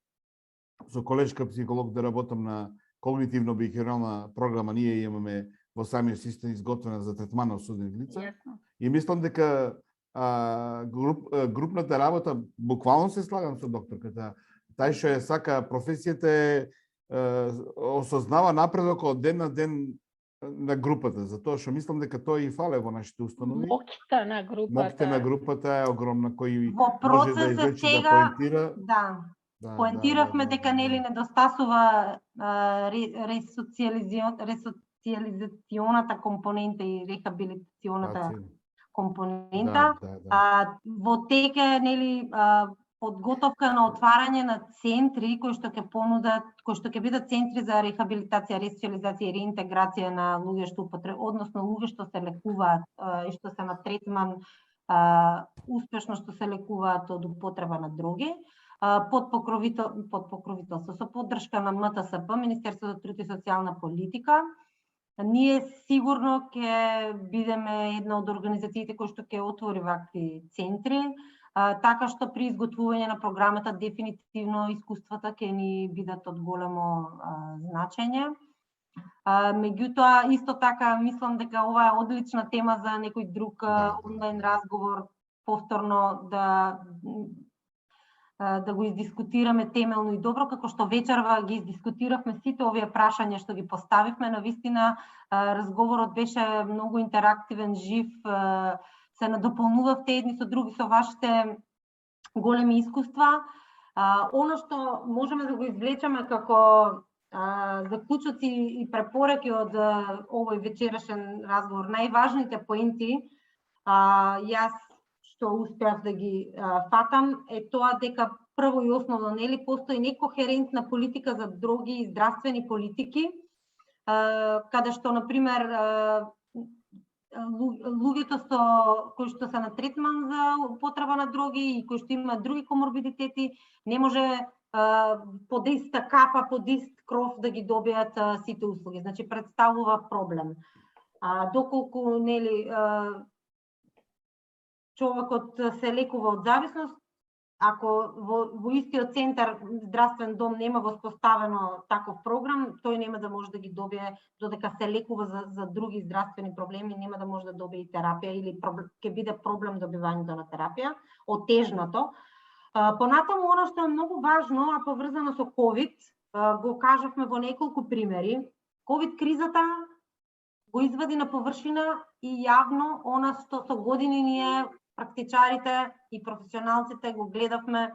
со колешка психолог да работам на когнитивно-бихевиорална програма. Ние имаме во самиот систем изготвена за третман на осудени лица. И мислам дека групната работа, буквално се слагам со докторката, тај што ја сака професијата е осознава напредок од ден на ден на групата, затоа што мислам дека тоа и фале во нашите установи. Моќта на групата е огромна, кој во може да излечи, да поентира. Поентиравме дека нели недостасува ресоциализационата компонента и рехабилитационата компонента. Во тека нели подготовка на отварање на центри кои што ќе понудат, кои што ќе бидат центри за рехабилитација, ресоциализација и реинтеграција на луѓе што односно луѓе што се лекуваат и што се на третман успешно што се лекуваат од употреба на дроги. Под покровителство со поддршка на МТСП, Министерството за труд и социјална политика. Ние сигурно ќе бидеме една од организациите кои што ќе отвори вакви центри, така што при изготвување на програмата дефинитивно искуствата ќе ни бидат од големо значење. Меѓутоа, исто така, мислам дека ова е одлична тема за некој друг онлайн разговор, повторно да го издискутираме темелно и добро, како што вечерва ги издискутиравме сите овие прашања што ги поставивме. Навистина, разговорот беше многу интерактивен, жив, се надополнувавте едни со други со вашите големи искуства. Оно што можеме да го извлечеме како заклучоци и препораки од овој вечерашен разговор, најважните поенти, јас што успеав да ги фатам, е тоа дека прво и основно нели постои некохерентна политика за дроги и здравствени политики, каде што на пример луѓето кои што се на третман за употреба на дроги и кои што имаат други коморбидитети не може под иста капа, под ист кров да ги добијат сите услуги. Значи представува проблем. Доколку нели човекот се лекува од зависност, ако во истиот центар, здравствен дом нема воспоставено таков програм, тој нема да може да ги добие, додека се лекува за други здравствени проблеми, нема да може да добие и терапија или ќе биде проблем добивањето на терапија, отежнато. Понатаму, оно што е многу важно, а поврзано со COVID, го кажавме во неколку примери, COVID кризата го извади на површина и јавно она што со години ние практичарите и професионалците го гледавме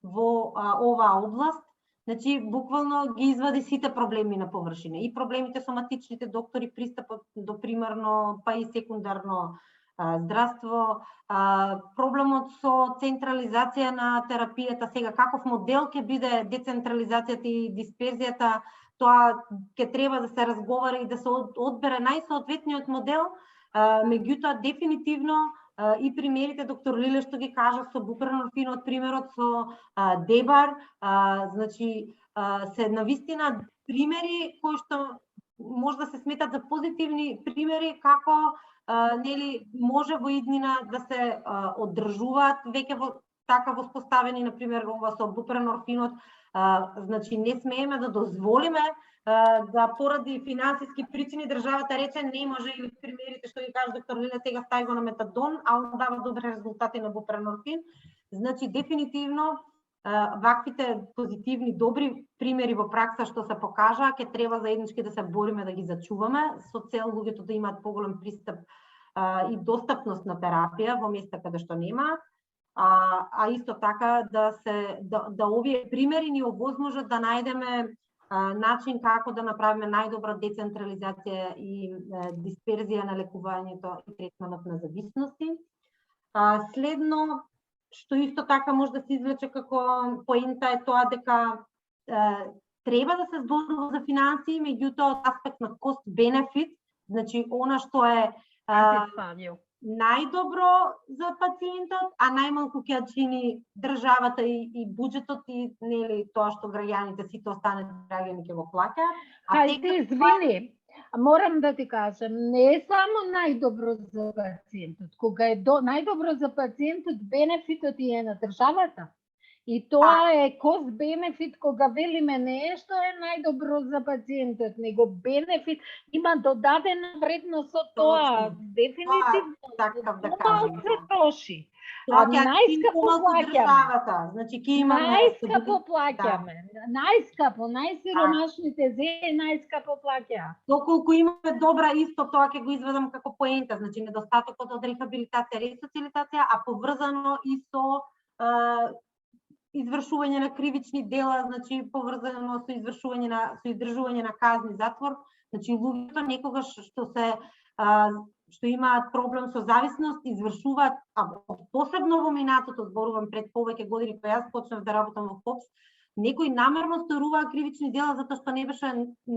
во оваа област. Значи, буквално ги извади сите проблеми на површина. И проблемите соматичните доктори, пристапот до примарно, па и секундарно здравство, проблемот со централизација на терапијата, сега каков модел ќе биде децентрализацијата и дисперзијата, тоа ќе треба да се разговара и да се одбере најсоодветниот модел, меѓутоа дефинитивно и примерите доктор Лиле што ги кажа со бупернорфинот, примерот со Дебар, значи се навистина примери кои што може да се сметат за позитивни примери како нели може во иднина да се одржуваат веќе така воспоставени, на пример ова со бупернорфинот, значи не смееме да дозволиме да поради финансиски причини државата рече не може, и примерите што ги кажа доктор Лиле, сега стави го на метадон, а он дава добри резултати на бупернорфин. Значи дефинитивно ваквите позитивни добри примери во пракса што се покажаа, ќе треба заеднички да се бориме да ги зачуваме со цел луѓето да имаат поголем пристап и достапност на терапија во места каде што нема. А исто така да овие примери ни овозможат да најдеме начин како да направиме најдобра децентрализација и дисперзија на лекувањето и третманот на зависности. Следно, што исто така може да се извлече како поента е тоа дека треба да се зборува за финансии, меѓутоа од аспект на cost-benefit, значи она што е најдобро за пациентот, а најмалку ќе чини државата и буџетот и нели тоа што граѓаните, сите останати граѓани ќе го плаќаат. Хајде, извини, морам да ти кажам, не е само најдобро за пациентот. Кога е најдобро за пациентот, бенефитот е на државата. И тоа е cost-benefit, кога велиме не е што е најдобро за пациентот, него бенефит има додадена вредност со тоа. Дефинитивно. Така да кажам. Се троши. Најскапо плаќаме. Значи ќе има најскапо плаќаме. Најскапо, најсиромашните најскапо плаќаат. Доколку имаме добра, исто тоа ќе го изведам како поента, значи недостатокот од рехабилитација, ресоциализација, а поврзано и со извршување на кривични дела, значи поврзано со издржување на казни затвор, значи луѓето некогаш што се што имаат проблем со зависност, извршуваат, посебно во минатото, зборувам пред повеќе години кога јас почнав да работам во ФОПС, некои намерно сторуваа кривични дела затоа што не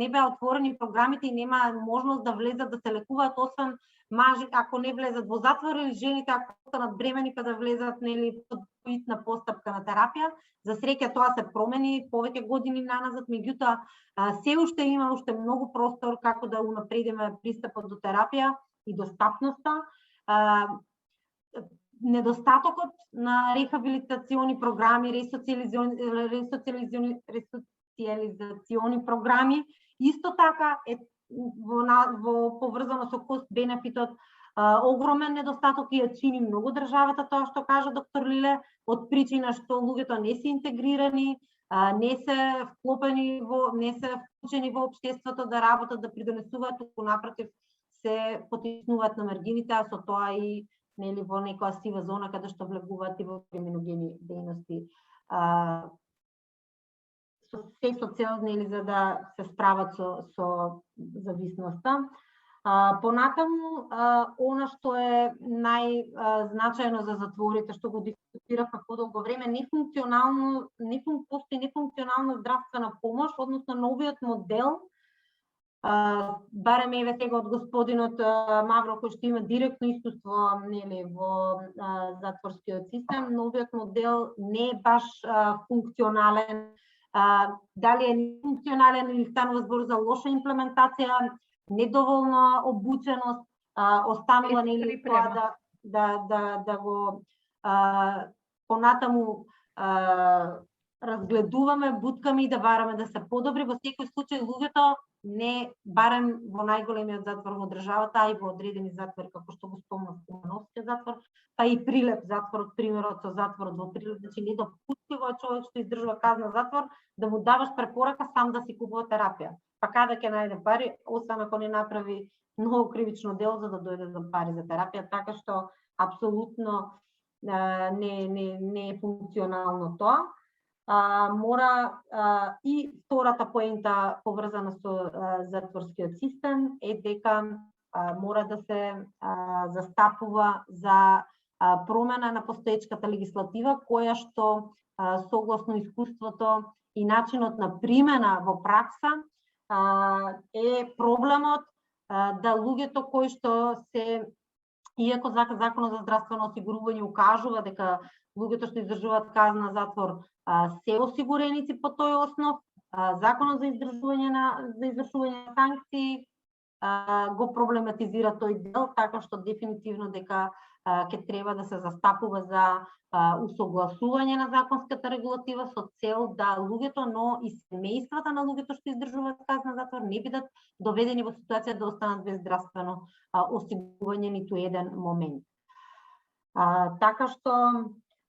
беа отворени програмите и нема можност да влезат да се лекуваат, освен мажи ако не влезат во затвор, или жените ако станат бремени па да влезат нели под hitna постапка на терапија. За среќа тоа се промени повеќе години наназад, меѓутоа се уште има многу простор како да унапредиме пристапот до терапија и достапноста. Недостатокот на рехабилитациони програми, ресоциализациони програми, исто така е во поврзано со кост-бенефитот огромен недостаток и ја чини многу државата, тоа што кажа доктор Лиле, од причина што луѓето не се интегрирани, не се вклопени не се вклучени во општеството да работат, да придонесуваат, туку напротив се потиснуваат на маргините, а со тоа и нели во некоја сива зона каде што влегуваат и во криминогени дејности. Се со цел нели за да се справат со зависноста. Понатаму, она што е најзначајно за затворите, што го дискутиравме подолго време, постои нефункционална здравствена помош, односно новиот модел, барем еве сега од господинот Мавро, кој што има директно искуство нели во затворскиот систем, новиот модел не е баш функционален. Дали е нефункционален или станува збор за лоша имплементација, недоволна обученост, останува нели тоа да го понатаму разгледуваме, буткаме и да бараме да се подобри. Во секој случај луѓето не барем во најголемиот затвор во државата, а и во одредени затвори како што го спомнав Кумановскиот затвор, па и Прилеп затворот, примерот со затворот во Прилеп, значи недопустиво е човек што издржува казна затвор да му даваш препорака сам да си купува терапија. Па каде ќе најде пари, освен ако не направи многу кривично дело за да дојде за пари за терапија, така што апсолутно не е функционално тоа. Мора и втората поента поврзана со затворскиот систем е дека мора да се застапува за промена на постоечката легислатива, која што согласно искуството и начинот на примена во пракса е проблемот да луѓето кои што се, иако Законот за здравствено осигурување укажува дека луѓето што издржуваат казна затвор се осигуреници по тој основ, Законот за извршување на санкции го проблематизира тој дел, така што дефинитивно дека ќе треба да се застапува за усогласување на законската регулатива со цел да луѓето, но и семејствата на луѓето што издржуваат казна затвор не бидат доведени во ситуација да останат без здравствено осигурување ниту еден момент. Така што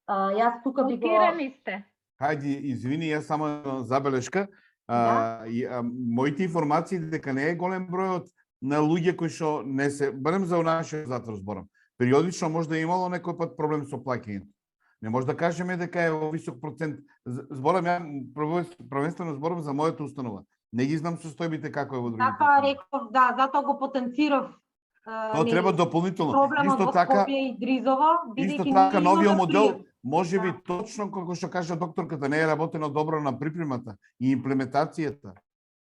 јас тука би го... Хајде, извини, јас само една забелешка. Моите информации дека не е голем бројот на луѓе кои што не се, барем за нашиот затвор зборам, периодично може да имало некој пат проблем со плаќањето. Не може да кажеме дека е во висок процент. Зборам првенствено зборам за мојата установа. Не ги знам состојбите како е во другите. Затоа реков, затоа го потенцирав. Тоа треба дополнително. Проблемот во Скопје и Дризово, бидејќи исто така новиот модел можеби точно како што кажа докторката не е работено добро на припремата и имплементацијата.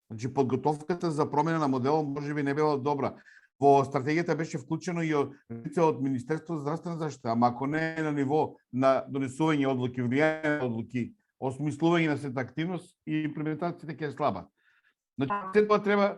Значи подготовката за промена на моделот можеби не била добра. Во стратегијата беше вклучено и од Министерството за здравствена заштита, ама ако не е на ниво на донесување одлуки, влијање одлуки, осмислување на сета активност и имплементацијата ќе е слаба. Значи се тоа треба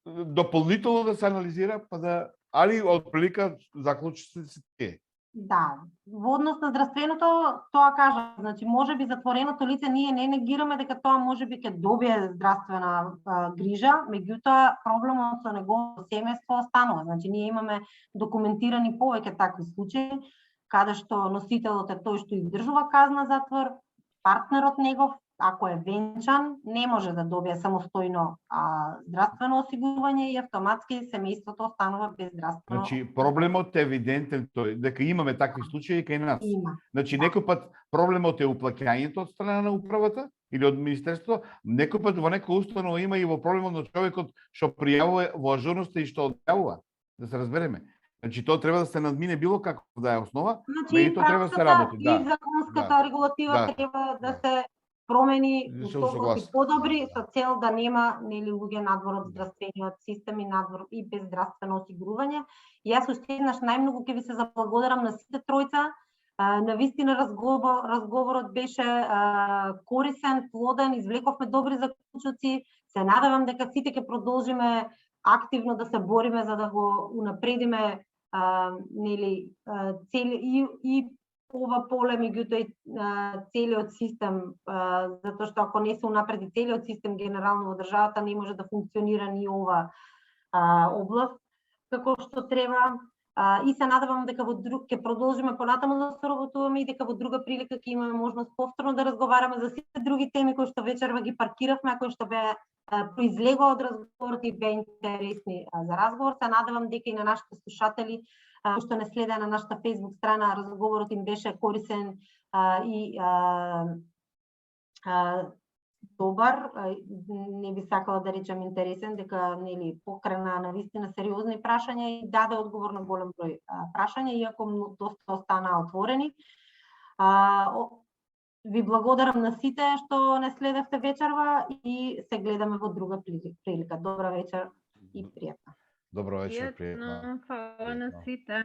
дополнително да се анализира, па да, али од прилика заклучите се тие. Да, во однос на здравственото, тоа кажа, значи можеби затвореното лице ние не негираме дека тоа можеби ќе добие здравствена грижа, меѓутоа проблемот со неговото семејство останува. Значи ние имаме документирани повеќе такви случаи каде што носителот е тој што издржува казна затвор, партнерот негов, ако е венчан, не може да добие самостојно здравствено осигурување и автоматски семејството останува без здравствено. Значи проблемот е евидентен тој дека имаме такви случаи кај нас. Има. Значи некој пат проблемот е уплаќањето од страна на управата или од министерството, некој пат во некоја установа има и во проблемот на човекот што пријавува во ажурноста и што одјавува. Да се разбереме. Значи тоа треба да се надмине било како да е основа, Значи, меѓутоа треба да се работи. и Да. законската регулатива Да. треба да Да. се промени Да се условно усогласи. подобри Да. со цел да нема нели луѓе надвор од Да. здравствениот систем и надвор и без здравствено осигурување. И јас уште еднаш најмногу ќе ви се заблагодарам на сите тројца. Навистина разговорот беше корисен, плоден, извлековме добри заклучоци. Се надевам дека сите ќе продолжиме активно да се бориме за да го унапредиме нели цели и ова поле, меѓутоа и целиот систем, затоа што ако не се унапреди целиот систем генерално во државата, не може да функционира ни ова област како што треба. И се надевам дека во друг ќе продолжиме понатаму да соработуваме и дека во друга прилика ќе имаме можност повторно да разговараме за сите други теми кои што вечерва ги паркиравме, кои што беа произлегува од разговорот и беа интересни за разговор. Се надевам дека и на нашите слушатели што не следеа на нашата Facebook страна, разговорот им беше корисен и добар. Не би сакала да речем интересен, дека нели покрена навистина сериозни прашања и даде одговор на голем број прашања, иако доста останаа отворени. Ви благодарам на сите што не следевте вечерва и се гледаме во друга прилика. Добра вечер и пријатно. Добро вечер, пријатно. Фала на сите.